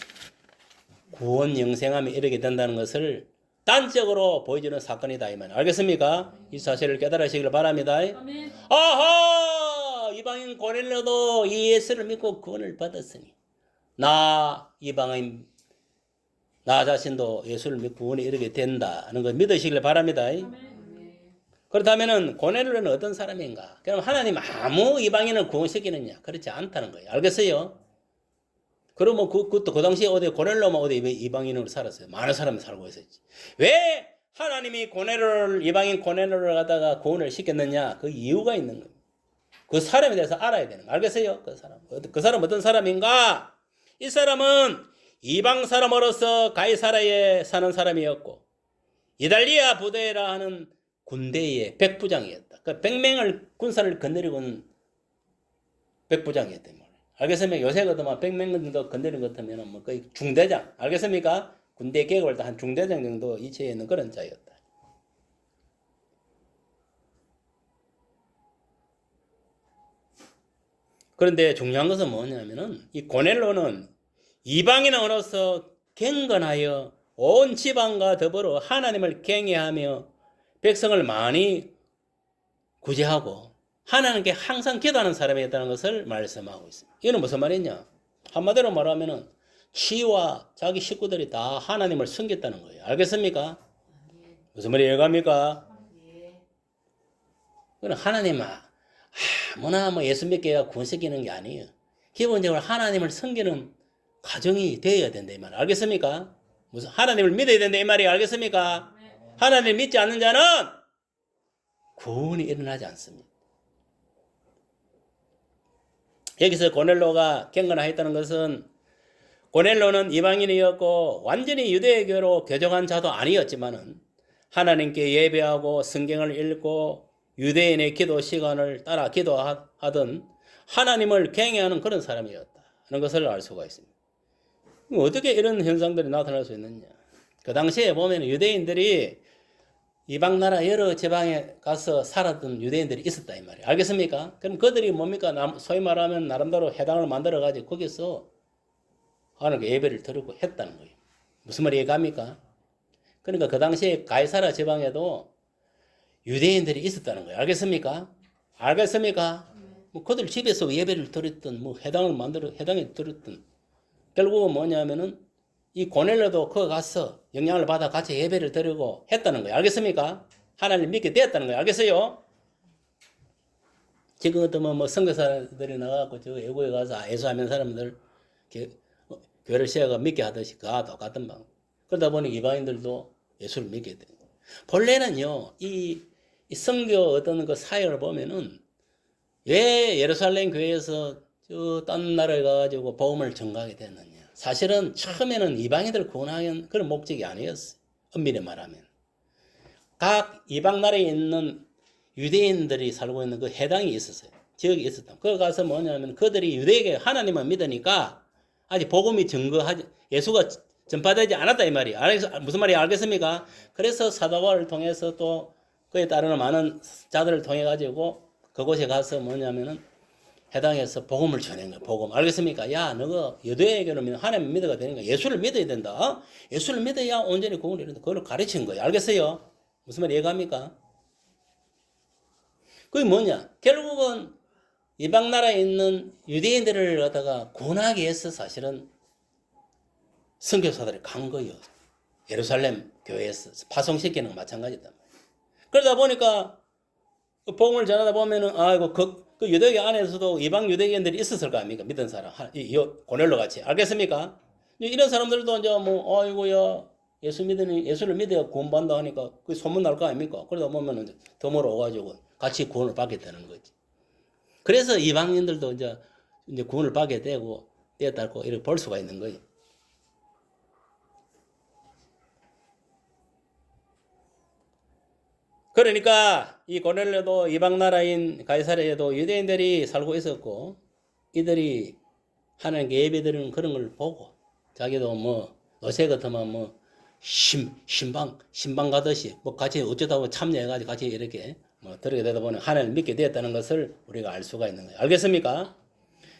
구원 영생함에 이르게 된다는 것을 단적으로 보여주는 사건이다 이 말. 알겠습니까? 이 사실을 깨달으시길 바랍니다.
아멘.
아하! 이방인 고넬로도 예수를 믿고 구원을 받았으니 이방인 나 자신도 예수를 믿고 구원에 이르게 된다는 걸 믿으시길 바랍니다.
아멘.
그렇다면 고넬로는 어떤 사람인가? 그럼 하나님 아무 이방인을 구원시키느냐? 그렇지 않다는 거예요. 알겠어요? 그러면 그것도 그 당시에 어디 고넬로만 어디 이방인으로 살았어요. 많은 사람이 살고 있었지. 왜 하나님이 이방인 고넬로를 갖다가 구원을 시켰느냐? 그 이유가 있는 거예요. 그 사람에 대해서 알아야 되는 거예요. 알겠어요? 그 사람 어떤 사람인가? 이 사람은 이방 사람으로서 가이사라에 사는 사람이었고 이달리아 부대라 하는 군대의 백부장이었다. 그 100명을 군사를 거느리고 온 백부장이었단 말이에요. 알겠습니까? 요새 같으면 100명 정도 건드린 것 같으면 거의 중대장. 알겠습니까? 군대 계급을 한 중대장 정도 이치에 있는 그런 자였다. 그런데 중요한 것은 뭐냐면은 이 고넬로는 이방인으로서 경건하여 온 지방과 더불어 하나님을 경외하며 백성을 많이 구제하고 하나님께 항상 기도하는 사람이었다는 것을 말씀하고 있습니다. 이는 무슨 말이냐? 한마디로 말하면은 치와 자기 식구들이 다 하나님을 섬겼다는 거예요. 알겠습니까? 무슨 말이 이해갑니까? 그건 하나님 아무나 뭐 예수 믿게 구원 시키는 게 아니에요. 기본적으로 하나님을 섬기는 가정이 되어야 된다 이 말. 알겠습니까? 무슨 하나님을 믿어야 된다 이 말이에요. 알겠습니까? 하나님을 믿지 않는 자는 구원이 일어나지 않습니다. 여기서 고넬로가 경건하였다는 것은 고넬로는 이방인이었고 완전히 유대교로 교정한 자도 아니었지만은 하나님께 예배하고 성경을 읽고 유대인의 기도 시간을 따라 기도하던 하나님을 경외하는 그런 사람이었다 하는 것을 알 수가 있습니다. 어떻게 이런 현상들이 나타날 수 있느냐? 그 당시에 보면 유대인들이 이방 나라 여러 지방에 가서 살았던 유대인들이 있었다 이 말이에요. 알겠습니까? 그럼 그들이 뭡니까? 소위 말하면 나름대로 회당을 만들어 가지고 거기서 하나님께 예배를 드리고 했다는 거예요. 무슨 말이 이해갑니까? 그러니까 그 당시에 가이사라 지방에도 유대인들이 있었다는 거예요. 알겠습니까? 알겠습니까? 뭐 그들 집에서 예배를 드렸던 뭐 회당에 드렸던 결국은 뭐냐면은 이 고넬로도 거기 가서 영향을 받아 같이 예배를 드리고 했다는 거예요. 알겠습니까? 하나님 믿게 되었다는 거예요. 알겠어요? 지금 어떤 뭐 선교사들이 나가고 저 외국에 가서 예수하면 사람들 교회를 세워가 믿게 하듯이 그와 똑같은 방. 그러다 보니 이방인들도 예수를 믿게 돼요. 본래는요, 이 선교 어떤 그 사역을 보면은 왜 예루살렘 교회에서 저 딴 나라에 가가지고 복음을 전가하게 됐느냐. 사실은 처음에는 이방인들을 구원하는 그런 목적이 아니었어요. 엄밀히 말하면. 각 이방 나라에 있는 유대인들이 살고 있는 그 해당이 있었어요. 지역이 있었다. 거기 가서 뭐냐면 그들이 유대에게 하나님을 믿으니까 아직 복음이 예수가 전파되지 않았다 이 말이에요. 무슨 말인지 알겠습니까? 그래서 사도 바울을 통해서 또 그에 따르는 많은 자들을 통해 가지고 그곳에 가서 뭐냐면은 해당해서 복음을 전한 거예요. 복음. 알겠습니까? 야, 너가 유대교를 믿는 하나님 믿어가 되니까 예수를 믿어야 된다. 예수를 믿어야 온전히 구원을 이룬다. 그걸 가르친 거예요. 알겠어요? 무슨 말이 이해갑니까? 그게 뭐냐? 결국은 이방 나라에 있는 유대인들을 갖다가 구원하기 위해서 사실은 선교사들이 간 거예요. 예루살렘 교회에서 파송시키는 거 마찬가지다. 그러다 보니까 복음을 전하다 보면은 아이고 그 유대교 안에서도 이방 유대인들이 있었을 거 아닙니까? 믿은 사람 고넬로 같이. 알겠습니까? 이런 사람들도 이제 뭐 아이고야 예수를 믿어야 구원받는다 하니까 그 소문 날 거 아닙니까? 그러다 보면은 이제 덤으로 오가지고 같이 구원을 받게 되는 거지. 그래서 이방인들도 이제 구원을 받게 되었다고 이렇게 볼 수가 있는 거예요. 그러니까 이 고넬료도 이방 나라인 가이사랴에도 유대인들이 살고 있었고 이들이 하나님께 예배드리는 그런 걸 보고 자기도 뭐 어제 같으면 뭐 신방 가듯이 뭐 같이 어쩌다 보면 참여해가지고 같이 이렇게 뭐 들게 되다 보니 하나님을 믿게 되었다는 것을 우리가 알 수가 있는 거예요. 알겠습니까?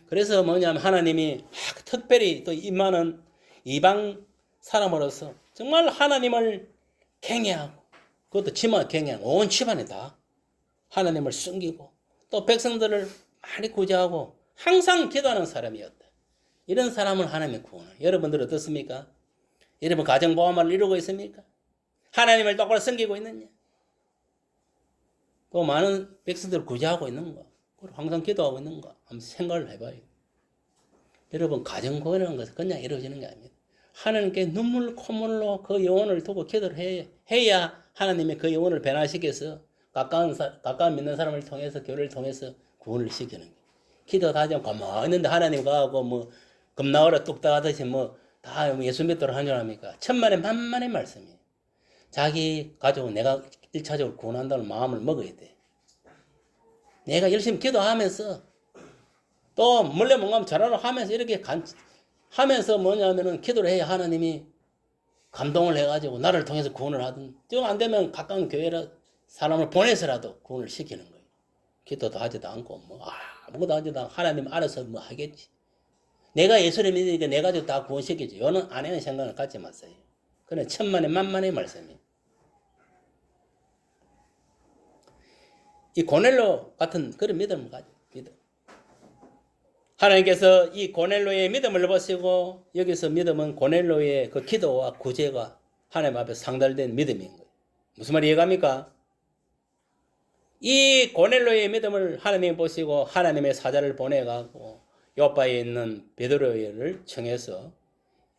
그래서 뭐냐면 하나님이 특별히 또 임하는 이방 사람으로서 정말 하나님을 경외하고 그것도 집안 경외하고 온 집안에 다 하나님을 숨기고 또 백성들을 많이 구제하고 항상 기도하는 사람이었다. 이런 사람을 하나님이 구원해요. 여러분들 어떻습니까? 여러분 가정보험을 이루고 있습니까? 하나님을 똑바로 섬기고 있느냐? 또 많은 백성들을 구제하고 있는가? 그리고 항상 기도하고 있는가? 한번 생각을 해봐요. 여러분 가정구원이라는 것은 그냥 이루어지는 게 아닙니다. 하나님께 눈물 콧물로 그 영혼을 두고 기도를 해야 하나님이 그 영혼을 변화시켜서 가까운 믿는 사람을 통해서 교회를 통해서 구원을 시키는 거예요. 기도 다 하지 가만히 있는데 하나님 가고 뭐 겁나오라 뚝딱 하듯이 뭐 다 예수 믿도록 하는 줄 압니까? 천만의 만만의 말씀이에요. 자기 가족은 내가 1차적으로 구원한다는 마음을 먹어야 돼. 내가 열심히 기도하면서 또 몰래 뭔가 잘하러 하면서 이렇게 하면서 뭐냐면은 기도를 해야 하나님이 감동을 해가지고 나를 통해서 구원을 하든 좀 안 되면 가까운 교회라 사람을 보내서라도 구원을 시키는 거예요. 기도도 하지도 않고 뭐 아무것도 하지도 않고 하나님 알아서 뭐 하겠지. 내가 예수를 믿으니까 내 가족 다 구원시키죠. 요는 아내는 생각을 갖지 마세요. 그는 천만의 만만의 말씀이에요. 이 고넬로 같은 그런 믿음을 가져. 믿음. 하나님께서 이 고넬로의 믿음을 보시고 여기서 믿음은 고넬로의 그 기도와 구제가 하나님 앞에 상달된 믿음인 거예요. 무슨 말이 이해갑니까? 이 고넬로의 믿음을 하나님이 보시고 하나님의 사자를 보내가고 요바에 있는 베드로를 청해서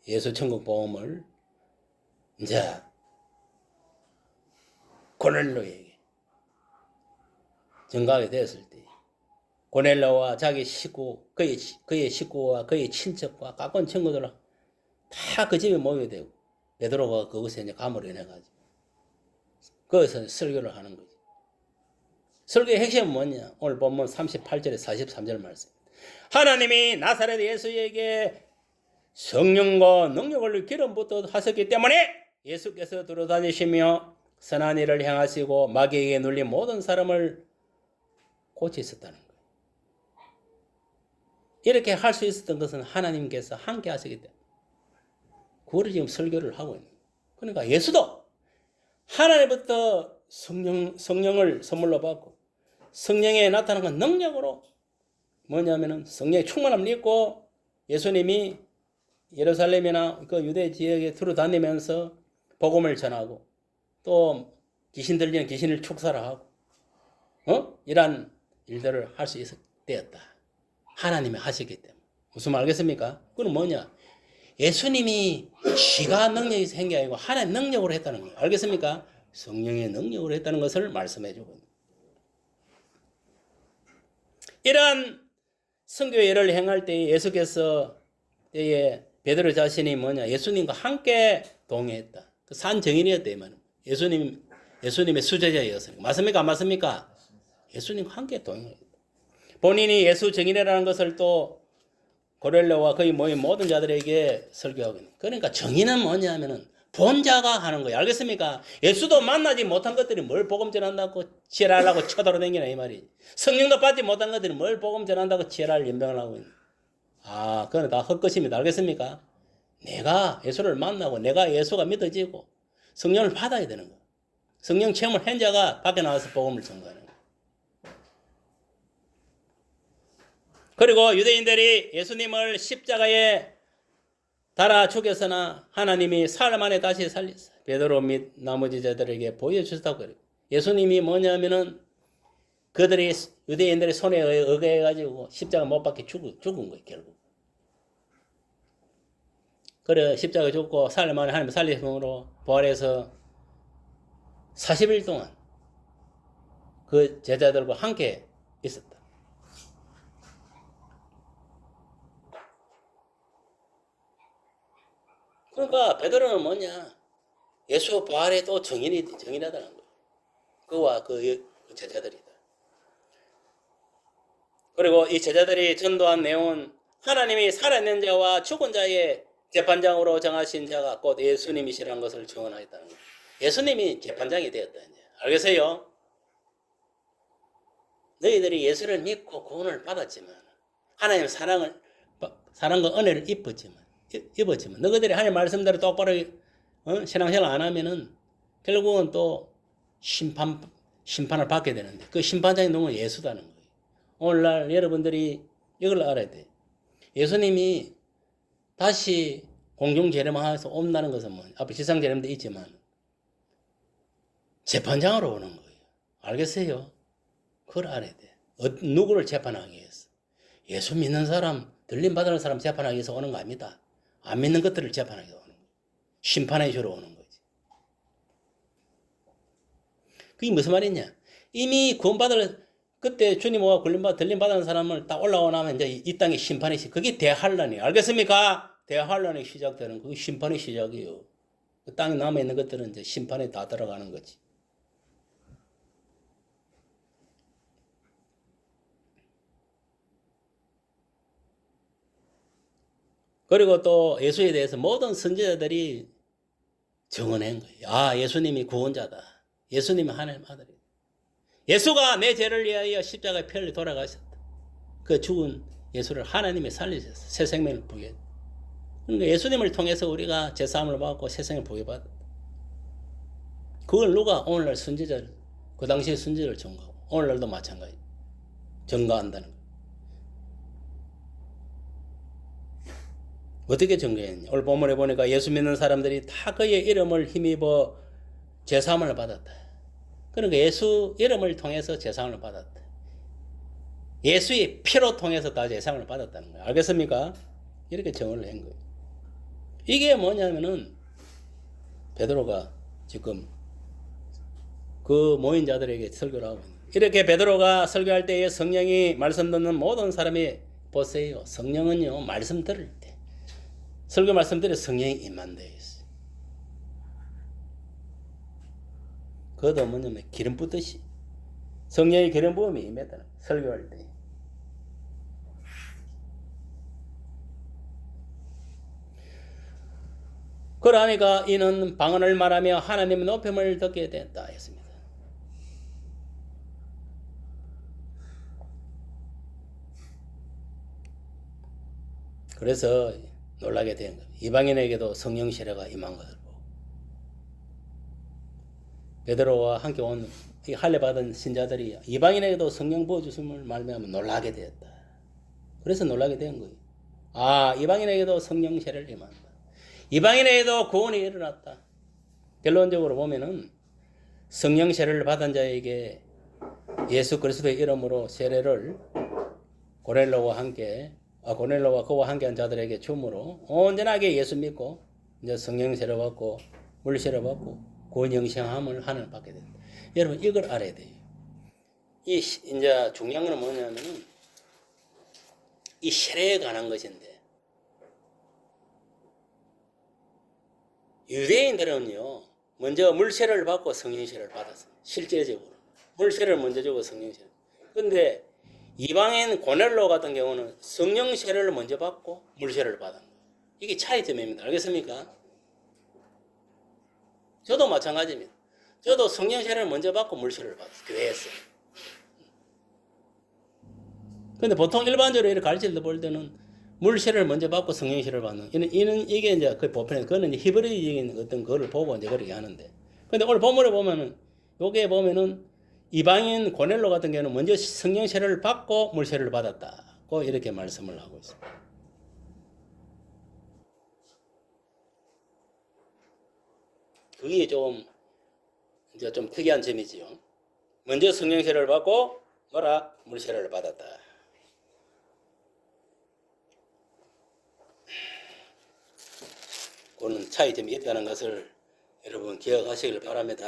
예수 천국 복음을 이제 고넬로에게 전가하게 되었을 때 고넬로와 자기 식구, 그의 식구와 그의 친척과 가까운 친구들 다 그 집에 모이게 되고 베드로가 그곳에 이제 감으로 인해가지고 거기서 설교를 하는 거죠. 설교의 핵심은 뭐냐? 오늘 본문 38절에 43절 말씀. 하나님이 나사렛 예수에게 성령과 능력을 기름 붓듯 하셨기 때문에 예수께서 들어다니시며 선한 일을 행하시고 마귀에게 눌린 모든 사람을 고치셨다는 거예요. 이렇게 할 수 있었던 것은 하나님께서 함께 하시기 때문에 그거를 지금 설교를 하고 있는 거예요. 그러니까 예수도 하나님부터 성령을 선물로 받고 성령에 나타나는 능력으로 뭐냐면은 성령의 충만함을 입고 예수님이 예루살렘이나 그 유대 지역에 두루 다니면서 복음을 전하고 또 귀신 들리는 귀신을 축사하고 이러한 일들을 할 수 있었다. 하나님이 하셨기 때문에. 무슨 말 알겠습니까? 그건 뭐냐? 예수님이 지가 능력이 생긴 게 아니고 하나님 능력으로 했다는 거예요. 알겠습니까? 성령의 능력으로 했다는 것을 말씀해 주고 있는. 이러한 선교의 일을 행할 때 예수께서 때에 베드로 자신이 뭐냐? 예수님과 함께 동행했다. 그 산 증인이었다 이 말은. 예수님의 수제자였으니까. 맞습니까? 안 맞습니까? 예수님과 함께 동행했다. 본인이 예수 증인이라는 것을 또 고넬로와 거의 모인 모든 자들에게 설교하고 있는. 그러니까 증인은 뭐냐면은 본자가 하는 거예요. 알겠습니까? 예수도 만나지 못한 것들이 뭘 복음 전한다고 지랄하고 쳐돌아다니나 이 말이. 성령도 받지 못한 것들이 뭘 복음 전한다고 지랄 연병을 하고 있는. 그건 다 헛것입니다. 알겠습니까? 내가 예수를 만나고 내가 예수가 믿어지고 성령을 받아야 되는 거예요. 성령 체험을 한 자가 밖에 나와서 복음을 전가하는 거예요. 그리고 유대인들이 예수님을 십자가에 달아 죽였으나 하나님이 사흘 만에 다시 살렸어요. 베드로 및 나머지 자들에게 보여주셨다고 그래요. 예수님이 뭐냐면은 그들이 유대인들의 손에 의거해가지고 십자가 못 박혀 죽은 거예요, 결국. 그래, 십자가 죽고 사흘 만에 하나님 살리심으로 부활해서 40일 동안 그 제자들과 함께 있었다. 그러니까 베드로는 뭐냐? 예수 부활의 또 증인하다는 거예요. 그와 그 제자들이다. 그리고 이 제자들이 전도한 내용은 하나님이 살아있는 자와 죽은 자의 재판장으로 정하신 자가 곧 예수님이시라는 것을 증언하였다는 거예요. 예수님이 재판장이 되었다. 이제. 알겠어요? 너희들이 예수를 믿고 구원을 받았지만 하나님의 사랑과 은혜를 입었지만 너희들이 하나님 말씀대로 똑바로 신앙생활 안 하면은 결국은 또 심판을 받게 되는데 그 심판장이 누구는 예수다는 거예요. 오늘날 여러분들이 이걸 알아야 돼. 예수님이 다시 공중재림하여서 온다는 것은 뭐냐? 앞에 지상재림도 있지만 재판장으로 오는 거예요. 알겠어요? 그걸 알아야 돼. 누구를 재판하기 위해서? 예수 믿는 사람, 들림받는 사람 재판하기 위해서 오는 거 아닙니다. 안 믿는 것들을 재판하기 위해서 오는 거예요. 심판의 주로 오는 거지. 그게 무슨 말이냐? 이미 구원받을 그때 주님과 들림받은 사람을 딱 올라오고 나면 이제 이 땅의 심판이 그게 대환란이에요. 알겠습니까? 대환란이 시작되는 그게 심판의 시작이에요. 그 땅에 남아있는 것들은 이제 심판에 다 들어가는 거지. 그리고 또 예수에 대해서 모든 선지자들이 증언한 거예요. 예수님이 구원자다. 예수님이 하나님 아들이다. 예수가 내 죄를 위하여 십자가에 편히 돌아가셨다. 그 죽은 예수를 하나님이 살리셨어요. 새 생명을 부여. 그러니까 예수님을 통해서 우리가 제사함을 받고 새 생명을 부여받았다. 그걸 누가 오늘날 순죄자를, 그 당시에 순죄를 전가하고 오늘날도 마찬가지 전가한다는 거예요. 어떻게 전가했냐? 오늘 본문에 보니까 예수 믿는 사람들이 다 그의 이름을 힘입어 제사함을 받았다. 그러니까 예수 이름을 통해서 제사함을 받았다. 예수의 피로 통해서 다 제사함을 받았다는 거예요. 알겠습니까? 이렇게 정의를 한 거예요. 이게 뭐냐면은 베드로가 지금 그 모인 자들에게 설교를 하고 있는 거예요. 이렇게 베드로가 설교할 때에 성령이 말씀 듣는 모든 사람이 보세요. 성령은요 말씀 들을 때 설교 말씀 들을 성령이 임한되어 있어요. 그것도 뭐냐면 기름 붓듯이 성령의 기름 부음이 임했다는 거예요. 설교할 때. 그러니까 이는 방언을 말하며 하나님의 높임을 듣게 됐다 했습니다. 그래서 놀라게 된 겁니다. 이방인에게도 성령 세례가 임한 것을 보고 베드로와 함께 온 할례 받은 신자들이 이방인에게도 성령 부어주심을 말미암아 놀라게 되었다. 그래서 놀라게 된 거예요. 아, 이방인에게도 성령 세례를 임한다. 이방인에게도 구원이 일어났다. 결론적으로 보면은 성령 세례를 받은 자에게 예수 그리스도의 이름으로 세례를 고넬로와 그와 함께한 자들에게 줌으로 온전하게 예수 믿고 이제 성령 세례 받고 물 세례 받고 구원 영생함을 하늘 받게 된다. 여러분 이걸 알아야 돼요. 이제 중요한 건 뭐냐면은 이 세례에 관한 것인데 유대인들은요 먼저 물 세례를 받고 성령 세례를 받았어요. 실제적으로 물 세례를 먼저 주고 성령 세례. 근데 이방인 고넬로 같은 경우는 성령 세례를 먼저 받고 물 세례를 받은 거예요. 이게 차이점입니다. 알겠습니까? 저도 마찬가지입니다. 저도 성령 세례를 먼저 받고 물 세례를 받았어요. 교회에서. 근데 보통 일반적으로 이렇게 가르칠 때 볼 때는 물 세례를 먼저 받고 성령 세례를 받는 이게 이제 그 보편에 그거는 이제 히브리적인 어떤 거를 보고 이제 그렇게 하는데. 근데 오늘 본문에 보면은 요게 보면은 이방인 고넬로 같은 경우는 먼저 성령 세례를 받고 물 세례를 받았다고 이렇게 말씀을 하고 있습니다. 그게 좀 이제 좀 특이한 점이지요. 먼저 성령 세례를 받고 물 세례를 받았다. 그런 차이점이 있다는 것을 여러분 기억하시길 바랍니다.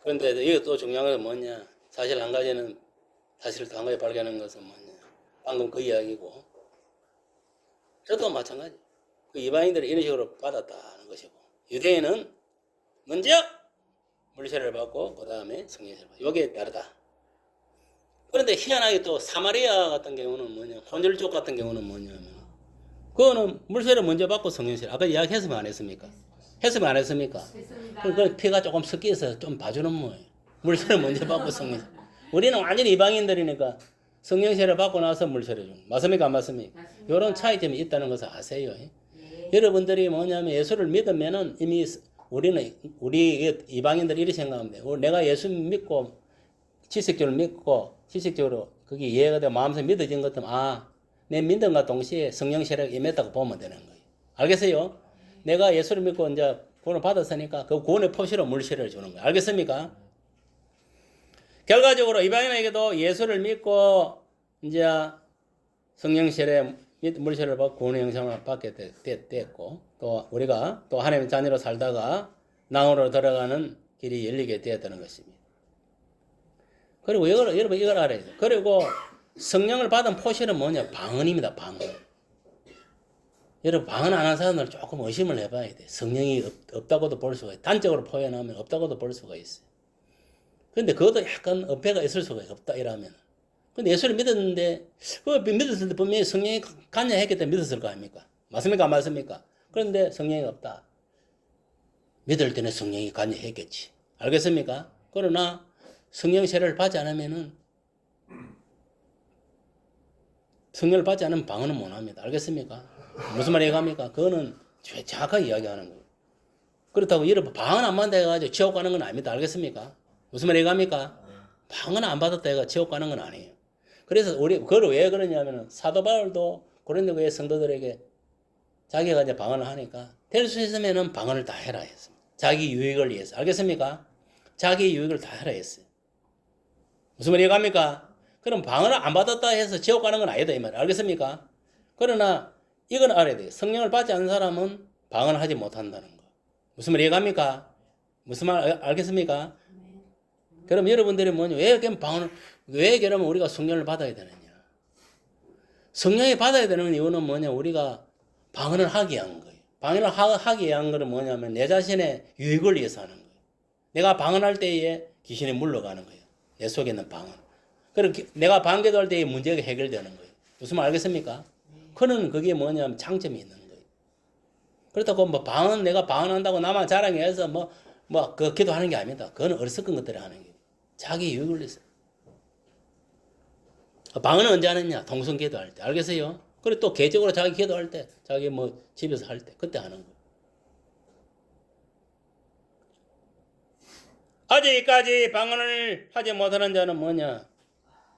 그런데 이게 또 중요한 건 뭐냐? 사실 한 가지는 사실 한 가지 발견한 것은 뭐냐? 방금 그 이야기고 저도 마찬가지. 그 이방인들이 이런 식으로 받았다는 것이고 유대인은 먼저 물세례를 받고 그 다음에 성령세례를 받고 이게 다르다. 그런데 희한하게 또 사마리아 같은 경우는 뭐냐? 혼혈족 같은 경우는 뭐냐면 그거는 물세례를 먼저 받고 성령세례. 아까 이야기했으면 안 했습니까? 했으면 안 했습니까? 그 피가 조금 섞여서 좀 봐주는 뭐예요. 물세례를 먼저 받고 성령세례. 우리는 완전히 이방인들이니까 성령세례를 받고 나서 물세례 중. 맞습니까? 안 맞습니까? 이런 차이점이 있다는 것을 아세요. 여러분들이 뭐냐면 예수를 믿으면은 이미 우리 이방인들이 이렇게 생각하면 돼요. 내가 예수 믿고 지식적으로 그게 이해가 되고 마음속에 믿어진 것 같으면 내 믿음과 동시에 성령 세례가 임했다고 보면 되는 거예요. 알겠어요? 내가 예수를 믿고 이제 구원을 받았으니까 그 구원의 표시로 물 세례를 주는 거예요. 알겠습니까? 결과적으로 이방인에게도 예수를 믿고 이제 성령 세례 물 세례를 받고 구원의 영생을 받게 됐고 또 우리가 또 하나님의 자녀로 살다가 낭으로 들어가는 길이 열리게 되었다는 것입니다. 그리고 여러분 이걸 알아야 돼요. 그리고 성령을 받은 표시는 뭐냐? 방언입니다. 방언. 여러분 방언 안 하는 사람들 조금 의심을 해봐야 돼. 성령이 없다고도 볼 수가 있어요. 단적으로 표현하면 없다고도 볼 수가 있어요. 그런데 그것도 약간 어폐가 있을 수가 없다 이러면. 근데 예수를 믿었는데 그 믿었을 때 분명히 성령이 관여했기 때문에 믿었을 거 아닙니까? 맞습니까? 안 맞습니까? 그런데 성령이 없다. 믿을 때는 성령이 관여했겠지. 알겠습니까? 그러나 성령 세례를 받지 않으면은 성령을 받지 않으면 방언은 못합니다. 알겠습니까? 무슨 말 이해갑니까? 그거는 정확하게 이야기하는 거예요. 그렇다고 이런 방언 안 받는다 해가지고 지옥 가는 건 아닙니다. 알겠습니까? 무슨 말 이해갑니까? 방언 안 받았다 해가 지옥 가는 건 아니에요. 그래서 그걸 왜 그러냐면은 사도 바울도 고린도 교회 성도들에게 자기가 이제 방언을 하니까 될 수 있으면은 방언을 다 해라 했습니다. 자기 유익을 위해서. 알겠습니까? 자기 유익을 다 해라 했어요. 무슨 말 이해갑니까? 그럼 방언을 안 받았다 해서 지옥 가는 건 아니다 이 말이에요. 알겠습니까? 그러나 이건 알아야 돼요. 성령을 받지 않은 사람은 방언을 하지 못한다는 거. 무슨 말 이해갑니까? 무슨 말 알겠습니까? 그럼 여러분들이 뭐냐? 왜 그러면 우리가 성령을 받아야 되느냐? 성령이 받아야 되는 이유는 뭐냐? 우리가 방언을 하게 한 거예요. 방언을 하게 한 거는 뭐냐면 내 자신의 유익을 위해서 하는 거예요. 내가 방언할 때에 귀신이 물러가는 거예요. 내 속에 있는 방언. 그리고 내가 방기도할 때에 문제가 해결되는 거예요. 무슨 말 알겠습니까? 그는 그게 뭐냐면 장점이 있는 거예요. 그렇다고 뭐 내가 방언한다고 나만 자랑해서 그 기도하는 게 아닙니다. 그건 어리석은 것들이 하는 거예요. 자기 유익을 위해서. 방언은 언제 하느냐? 동성 기도할 때. 알겠어요? 그리고 또 개적으로 자기 기도할 때, 자기 뭐 집에서 할 때, 그때 하는 거예요. 아직까지 방언을 하지 못하는 자는 뭐냐?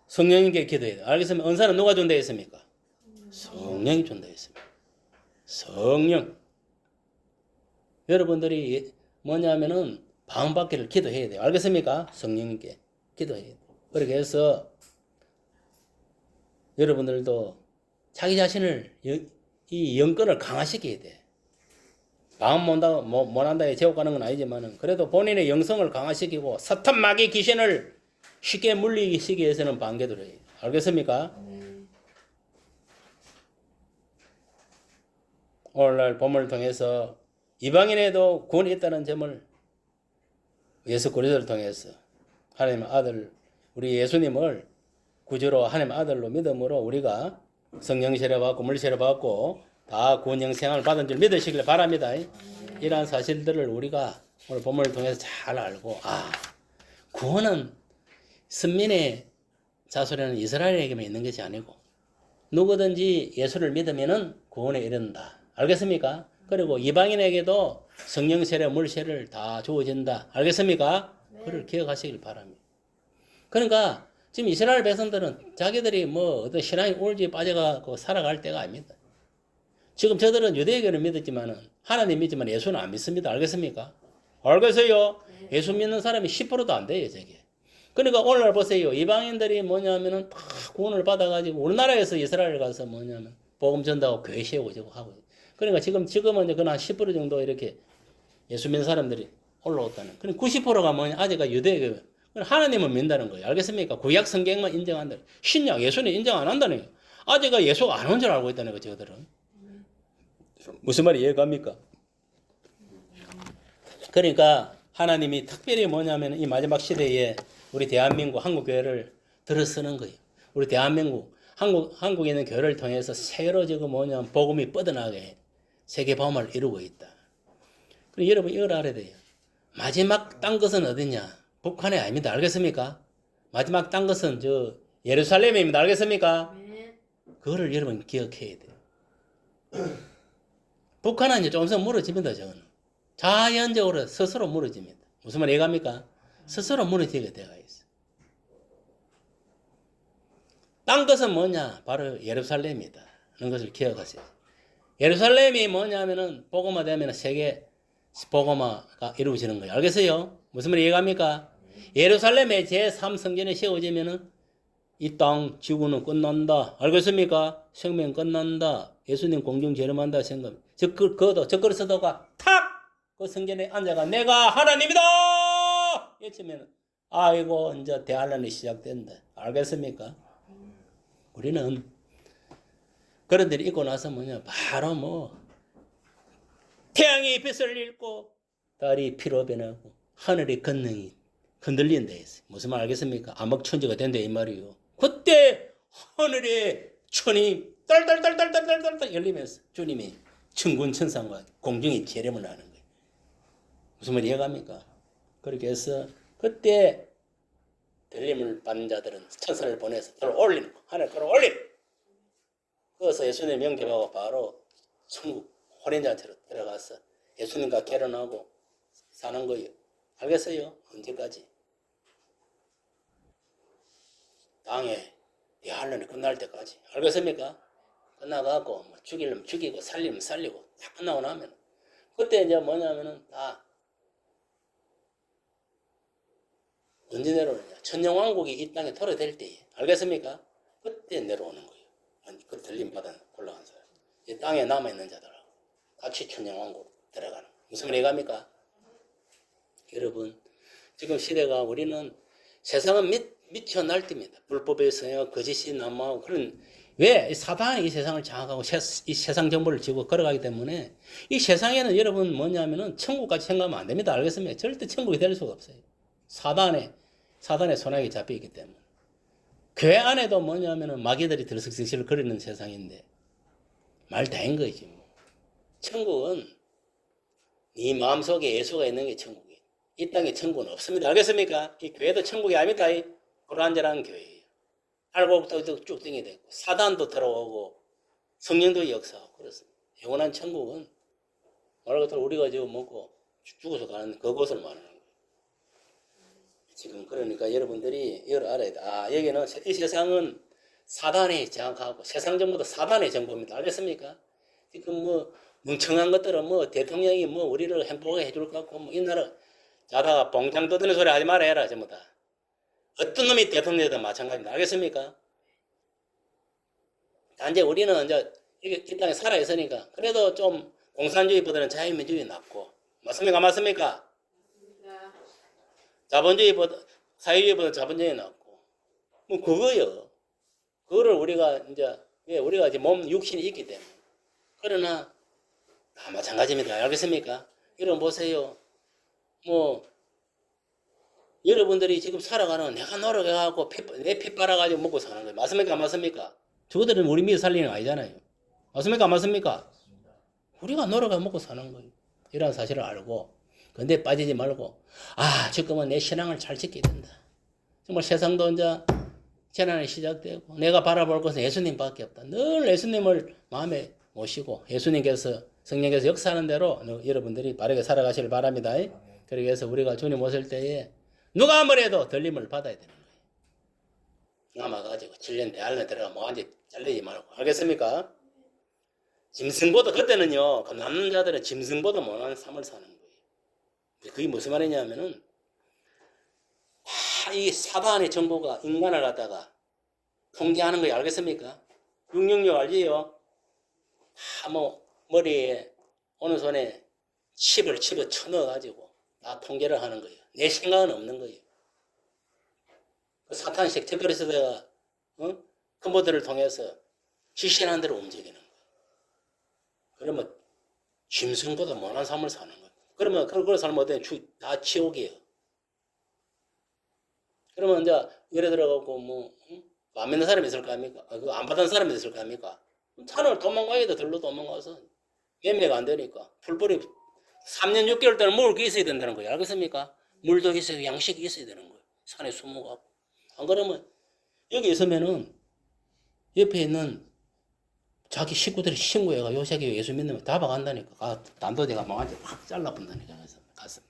성령님께 기도해야 돼요. 알겠습니까? 은사는 누가 준다 했습니까? 성령이 준다 했습니다. 성령. 여러분들이 뭐냐면은 방언받기를 기도해야 돼요. 알겠습니까? 성령님께 기도해야 돼요. 그렇게 해서 여러분들도 자기 자신을 이 영권을 강화시켜야 돼. 방언 못한다 해 제옥 가는 건 아니지만은 그래도 본인의 영성을 강화시키고 사탄 마귀 귀신을 쉽게 물리시기 위해서는 방기도를 해요. 알겠습니까? 오늘날 본문을 통해서 이방인에도 구원이 있다는 점을 예수 그리스도를 통해서 하나님의 아들 우리 예수님을 구주로 하나님의 아들로 믿음으로 우리가 성령 세례 받고 물 세례 받고 다 구원 영생을 받은 줄 믿으시길 바랍니다. 이러한 사실들을 우리가 오늘 본문을 통해서 잘 알고 구원은 선민의 자손에는 이스라엘에게만 있는 것이 아니고 누구든지 예수를 믿으면은 구원에 이른다. 알겠습니까? 그리고 이방인에게도 성령 세례, 물 세례를 다 주어진다. 알겠습니까? 그걸 기억하시길 바랍니다. 그러니까 지금 이스라엘 백성들은 자기들이 어떤 신앙이 울지 빠져가고 살아갈 때가 아닙니다. 지금 저들은 유대교를 믿었지만은 하나님 믿지만 예수는 안 믿습니다. 알겠습니까? 알겠어요? 예수 믿는 사람이 10%도 안 돼요, 저게. 그러니까 오늘날 보세요. 이방인들이 뭐냐면은 다 구원을 받아가지고 우리나라에서 이스라엘 가서 뭐냐면 복음 전다고 교회 세우고 하고. 그러니까 지금은 이제 그한 10% 정도 이렇게 예수 믿는 사람들이 올라왔다는. 그럼 90%가 뭐냐? 아직까 유대교. 하나님은 믿는다는 거예요. 알겠습니까? 구약 성경만 인정한다. 신약 예수는 인정 안 한다는 거예요. 아직까 예수가 안 온 줄 알고 있다는 거예요, 저들은. 무슨 말이 이해갑니까? 그러니까 하나님이 특별히 뭐냐면 이 마지막 시대에 우리 대한민국 한국교회를 들어서는 거예요. 우리 대한민국 한국에 있는 교회를 통해서 세계로 지금 뭐냐면 복음이 뻗어나게 세계 복음을 이루고 있다. 그리고 여러분 이걸 알아야 돼요. 마지막 딴 것은 어디냐? 북한이 아닙니다. 알겠습니까? 마지막 딴 것은 예루살렘입니다. 알겠습니까? 그거를 여러분 기억해야 돼요. 북한은 이제 좀 있으면 무너집니다. 저거는 자연적으로 스스로 무너집니다. 무슨 말 이해갑니까? 스스로 무너지게 되어 있어요. 딴 것은 뭐냐? 바로 예루살렘이다. 하는 것을 기억하세요. 예루살렘이 뭐냐면은 복음화 되면 세계 복음화가 이루어지는 거예요. 알겠어요? 무슨 말 이해갑니까? 예루살렘의 제3성전이 세워지면은 이 땅 지구는 끝난다. 알겠습니까? 생명 끝난다. 예수님 공중 재림한다 생각. 적그리 서도가 탁! 그 성전에 앉아가 내가 하나님이다! 외치면 아이고 이제 대환란이 시작된다. 알겠습니까? 우리는 그런 일이 있고 나서 바로 태양이 빛을 잃고 달이 피로 변하고 하늘의 권능이 흔들린다 했어요. 무슨 말 알겠습니까? 암흑천지가 된다 이 말이요. 그때 하늘의 천이 딸딸딸딸딸딸딸 열리면서 주님이 천군 천상과 공중이 재림을 하는 거예요. 무슨 말 이해갑니까? 그렇게 해서 그때 들림을 받는 자들은 천사를 보내서 들어 올리는 거, 하늘 끌어 올리는 거. 그래서 예수님 영접하고 바로 천국 혼인잔치로 들어가서 예수님과 결혼하고 사는 거예요. 알겠어요? 언제까지? 땅에 대환란이 끝날 때까지. 알겠습니까? 끝나가고 뭐 죽이려면 죽이고 살리면 살리고 다 끝나고 나면 그때 이제 뭐냐면은 다 언제 내려오느냐? 천년왕국이 이 땅에 도래될 때에. 알겠습니까? 그때 내려오는 거예요. 그 들림 받아 올라간 사람. 이 땅에 남아있는 자들하고 같이 천년왕국 들어가는. 무슨 말 이해갑니까? 여러분, 지금 시대가 우리는 세상은 미쳐 날뛰입니다. 불법의 성역, 거짓이 난무하고 그런 왜 사단이 이 세상을 장악하고 이 세상 정보를 지고 걸어가기 때문에 이 세상에는 여러분 뭐냐면은 천국까지 생각하면 안 됩니다. 알겠습니까? 절대 천국이 될 수가 없어요. 사단의 손아귀에 잡혀 있기 때문에. 교회 안에도 뭐냐면은 마귀들이 들썩들썩 거리는 세상인데 말 다인 거지 뭐. 천국은 네 마음속에 예수가 있는 게 천국이에요. 이 땅에 천국은 없습니다. 알겠습니까? 이 교회도 천국이 아닙니다. 이 불완전한 교회예요. 알고부터 쭉 땡이 되고 사단도 들어오고 성령도 역사하고 그렇습니다. 영원한 천국은 말 그대로 우리가 지금 먹고 죽어서 가는 그곳을 말하는 거예요. 지금 그러니까 여러분들이 이걸 알아야 돼. 아, 여기는 이 세상은 사단이 장악하고 세상 정보도 사단의 정보입니다. 알겠습니까? 지금 뭐 멍청한 것들은 뭐 대통령이 뭐 우리를 행복하게 해줄 것 같고 뭐 이 나라 자다가 봉장 떠드는 소리 하지 말아야 해라 전부 다. 어떤 놈이 대통령이든 마찬가지입니다. 알겠습니까? 단지 우리는 이제 이 땅에 살아 있으니까 그래도 좀 공산주의보다는 자유민주주의 낫고 맞습니까? 맞습니까? 자본주의보다 사회주의보다 자본주의 낫고 뭐 그거요. 그거를 우리가 이제 왜 우리가 이제 몸 육신이 있기 때문에 그러나 다 마찬가지입니다. 알겠습니까? 여러분 보세요. 뭐 여러분들이 지금 살아가는 내가 노력해갖고 내 피 빨아가지고 먹고 사는 거예요. 맞습니까? 맞습니까? 저들은 우리 미에 살리는 거 아니잖아요. 맞습니까? 맞습니까? 우리가 노력해 먹고 사는 거예요. 이런 사실을 알고 근데 빠지지 말고 지금은 내 신앙을 잘 지켜야 된다. 정말 세상도 이제 재난이 시작되고 내가 바라볼 것은 예수님밖에 없다. 늘 예수님을 마음에 모시고 예수님께서 성령께서 역사하는 대로 여러분들이 바르게 살아가시길 바랍니다. 그러기 위해서 우리가 주님 오실 때에 누가 아무래도 들림을 받아야 되는 거예요. 남아가지고 7년 대할년 들어가 뭐 완전히 잘리지 말고. 알겠습니까? 짐승보다 그때는요. 그 남는 자들은 짐승보다 못한 삶을 사는 거예요. 그게 무슨 말이냐면은 이 사단의 정보가 인간을 갖다가 통제하는 거예요. 알겠습니까? 666 알지요? 뭐 머리에 오른손에 칩을 집어 쳐넣어가지고 다 통제를 하는 거예요. 내 생각은 없는 거예요. 그 사탄식 특별히서가 컴퓨터를 통해서 지시하는 대로 움직이는 거예요. 그러면 짐승보다 못한 삶을 사는 거예요. 그러면 그걸 살면 어때요? 다 지옥이에요. 그러면 이제 예를 들어갖고 안 믿는 사람이 있을 거 아닙니까? 그거 안 받은 사람이 있을 거 아닙니까? 산을 도망가기도 들로 도망가서 매매가 안 되니까 풀뿌리 3년 6개월 동안 먹을 게 있어야 된다는 거예요. 알겠습니까? 물도 있어야 양식이 있어야 되는 거예요. 산에 숨어가고. 안 그러면 여기 있으면은 옆에 있는 자기 식구들이 신고해가 요 새끼 예수 믿으면 다 박한다니까. 단도대가 망한테 확 잘라본다니까. 가슴.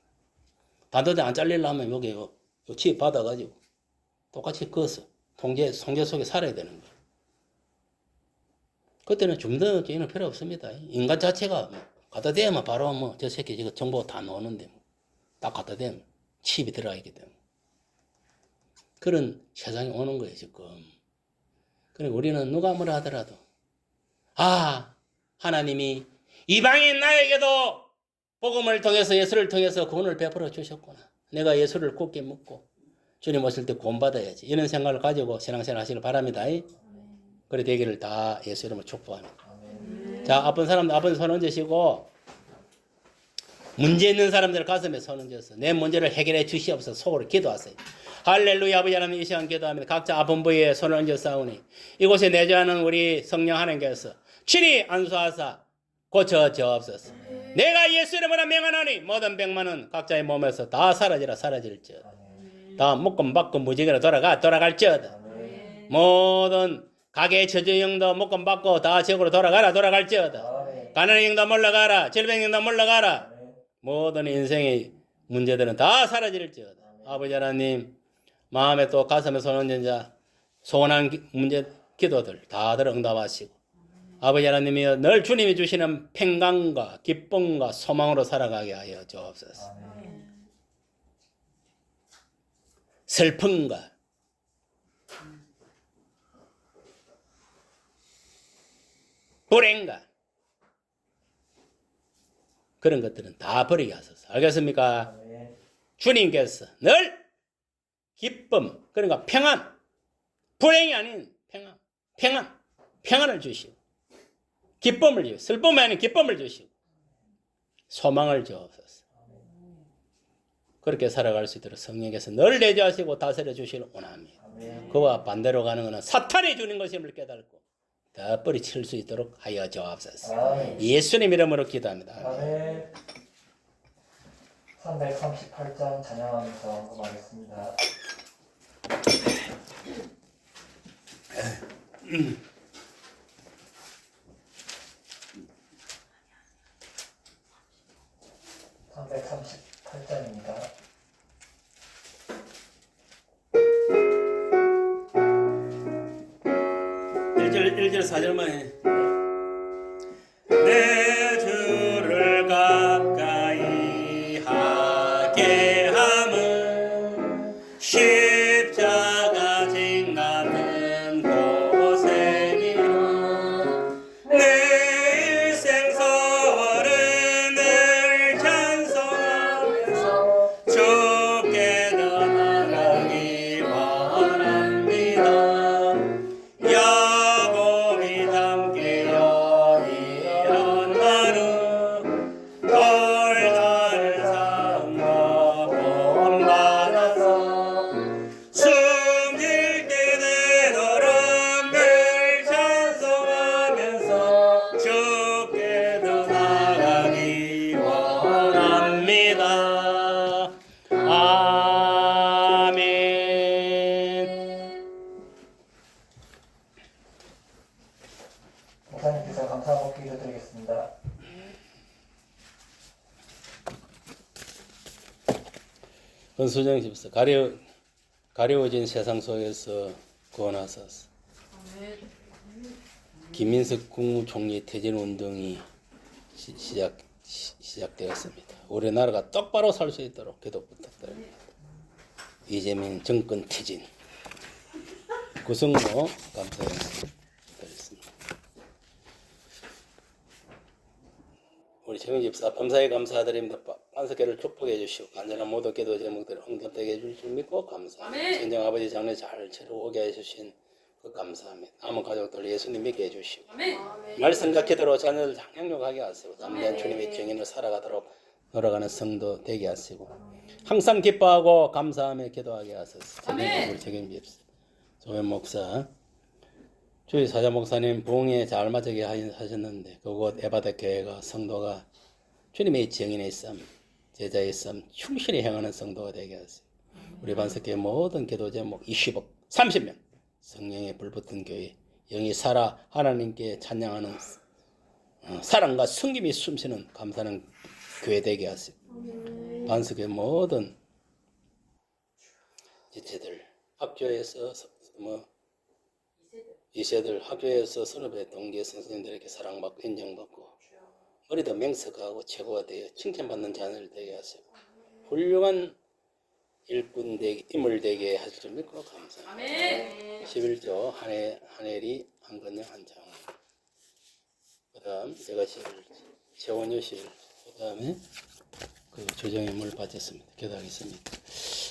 단도대 안 잘리려면 여기 요 칩 받아가지고 똑같이 그어서 통제 속에 살아야 되는 거예요. 그때는 좀더 죄는 필요 없습니다. 인간 자체가 갖다 대면 바로 저 새끼 지금 정보 다 나오는데 딱 갖다 대면 칩이 들어가 있기 때문에 그런 세상이 오는 거예요 지금. 그리고 우리는 누가 뭐라 하더라도 하나님이 이방인 나에게도 복음을 통해서 예수를 통해서 구원을 베풀어 주셨구나. 내가 예수를 굳게 믿고 주님 오실 때 구원받아야지. 이런 생각을 가지고 신앙생활 하시길 바랍니다. 그래 되기를 다 예수 이름으로 축복합니다. 자, 아픈 사람들 아픈 손 얹으시고 문제 있는 사람들 가슴에 손 얹어서 내 문제를 해결해 주시옵소서 속으로 기도하세요. 할렐루야. 아버지 하나님 이 시간 기도합니다. 각자 아픈 부위에 손을 얹어 싸우니 이곳에 내주하는 우리 성령 하나님께서 친히 안수하사 고쳐 주옵소서. 내가 예수 이름으로 명하노니 모든 병만은 각자의 몸에서 다 사라질지어다. 다 묶음 받고 무지개로 돌아갈지어다. 모든 가게의 저주형도 묶음 받고 다 지옥으로 돌아갈지어다. 가난의 영도 물러가라. 질병의 영도 물러가라. 모든 인생의 문제들은 다 사라질지어다. 아버지 하나님, 마음에 또 가슴에 손 얹은 자 소원한 문제 기도들 다들 응답하시고, 아버지 하나님이여 늘 주님이 주시는 평강과 기쁨과 소망으로 살아가게 하여 주옵소서. 슬픔과 불행과 그런 것들은 다 버리게 하소서. 알겠습니까? 주님께서 늘 기쁨, 그러니까 평안, 불행이 아닌 평안을 주시고, 기쁨을 주시고, 슬픔이 아닌 기쁨을 주시고, 소망을 주옵소서. 그렇게 살아갈 수 있도록 성령께서 늘 내주하시고 다스려 주시길 원합니다. 그와 반대로 가는 것은 사탄이 주는 것임을 깨닫고 더 뿌리칠 수 있도록 하여 주옵소서. 예수님 이름으로 기도합니다.
아멘. 338장 찬양하면서 음악하겠습니다. (338장입니다)
일절 4절만 해. 내 주를 가까이 하게 함은 십자가 징감는 고생이라. 내 일생 소원은 늘 찬송하면서 주께 더 나아가기 원합니다. 야곱이 담기어 이런 말은 돌다를 삼아 본받아서 숨길 때 되도록 늘 찬송하면서 주께 더 나아가기 원합니다. 아멘.
목사님께서 감사하고 기도드리겠습니다.
권수정 집사 가려워진 세상 속에서 구원하소서. 김민석 국무총리 퇴진 운동이 시작되었습니다. 우리나라가 똑바로 살 수 있도록 기도 부탁드립니다. 이재명 정권 퇴진 구성로 감사드리겠습니다. 우리 정인 집사 범사에 감사드립니다. 반석회를 축복해 주시고 간절한 모든 기도 제목들을 응답되게 해줄 줄 믿고 감사합니다. 친정 아버지 장례 잘 치러오게 해주신 그 감사합니다. 남은 가족들 예수님 믿게 해주시고 말씀과 기도로 자녀들 향력하게 하시고 담대한 주님의 정인을 살아가도록 돌아가는 성도 되게 하시고 항상 기뻐하고 감사하며 기도하게 하소서. 우리 정인 집사 조현 목사 주의 사자 목사님 부흥에 잘 맞게 하셨는데 그곳 에바다 교회가 성도가 주님의 정인의 삶, 제자의 삶 충실히 행하는 성도가 되게 하세요. 우리 반석교회 모든 기도 제목 20억 30명 성령의 불붙은 교회 영이 살아 하나님께 찬양하는 사랑과 숨김이 숨쉬는 감사하는 교회 되게 하세요. 반석교회 모든 지체들 학교에서 이세들 학교에서 선후배 동기 선생님들에게 사랑받고 인정받고 머리도 명석하고 최고가 되어 칭찬받는 자녀를 되게 하시고 훌륭한 일꾼 되게 인물 되게 하실 줄 믿고 감사합니다. 11조 한해리 한건영 한장 그 다음 제가 최원효실 그 다음에 그 조정의 물 바쳤습니다. 기도하겠습니다.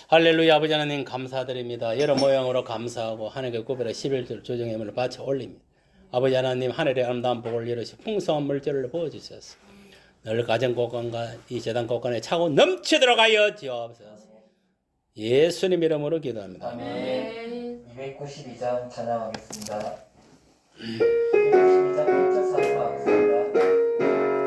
할렐루야. 아버지 하나님 감사드립니다. 여러 모양으로 감사하고 하늘의 구별에 11절 조정의 물을 바쳐 올립니다. 아버지 하나님 하늘의 아름다운 복을 이루시 풍성한 물질을 부어주셔서 늘 가정 곳간과 이 재단 곳간에 차고 넘치도록 하여 주옵소서. 예수님 이름으로 기도합니다.
아멘. 292장 찬양하겠습니다. 292장 1절 4절 하겠습니다.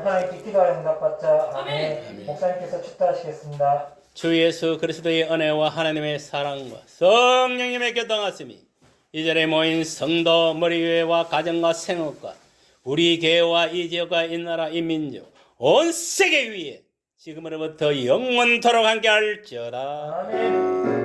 하나님께 기도하여 응답받자. 아멘. 목사님께서 축도하시겠습니다.
주 예수 그리스도의 은혜와 하나님의 사랑과 성령님의 교통하심이 이 자리에 모인 성도 머리회와 가정과 생업과 우리 교회와 이 지역과 이 나라 이 민족 온 세계 위에 지금으로부터 영원토록 함께 할지어다.
아멘.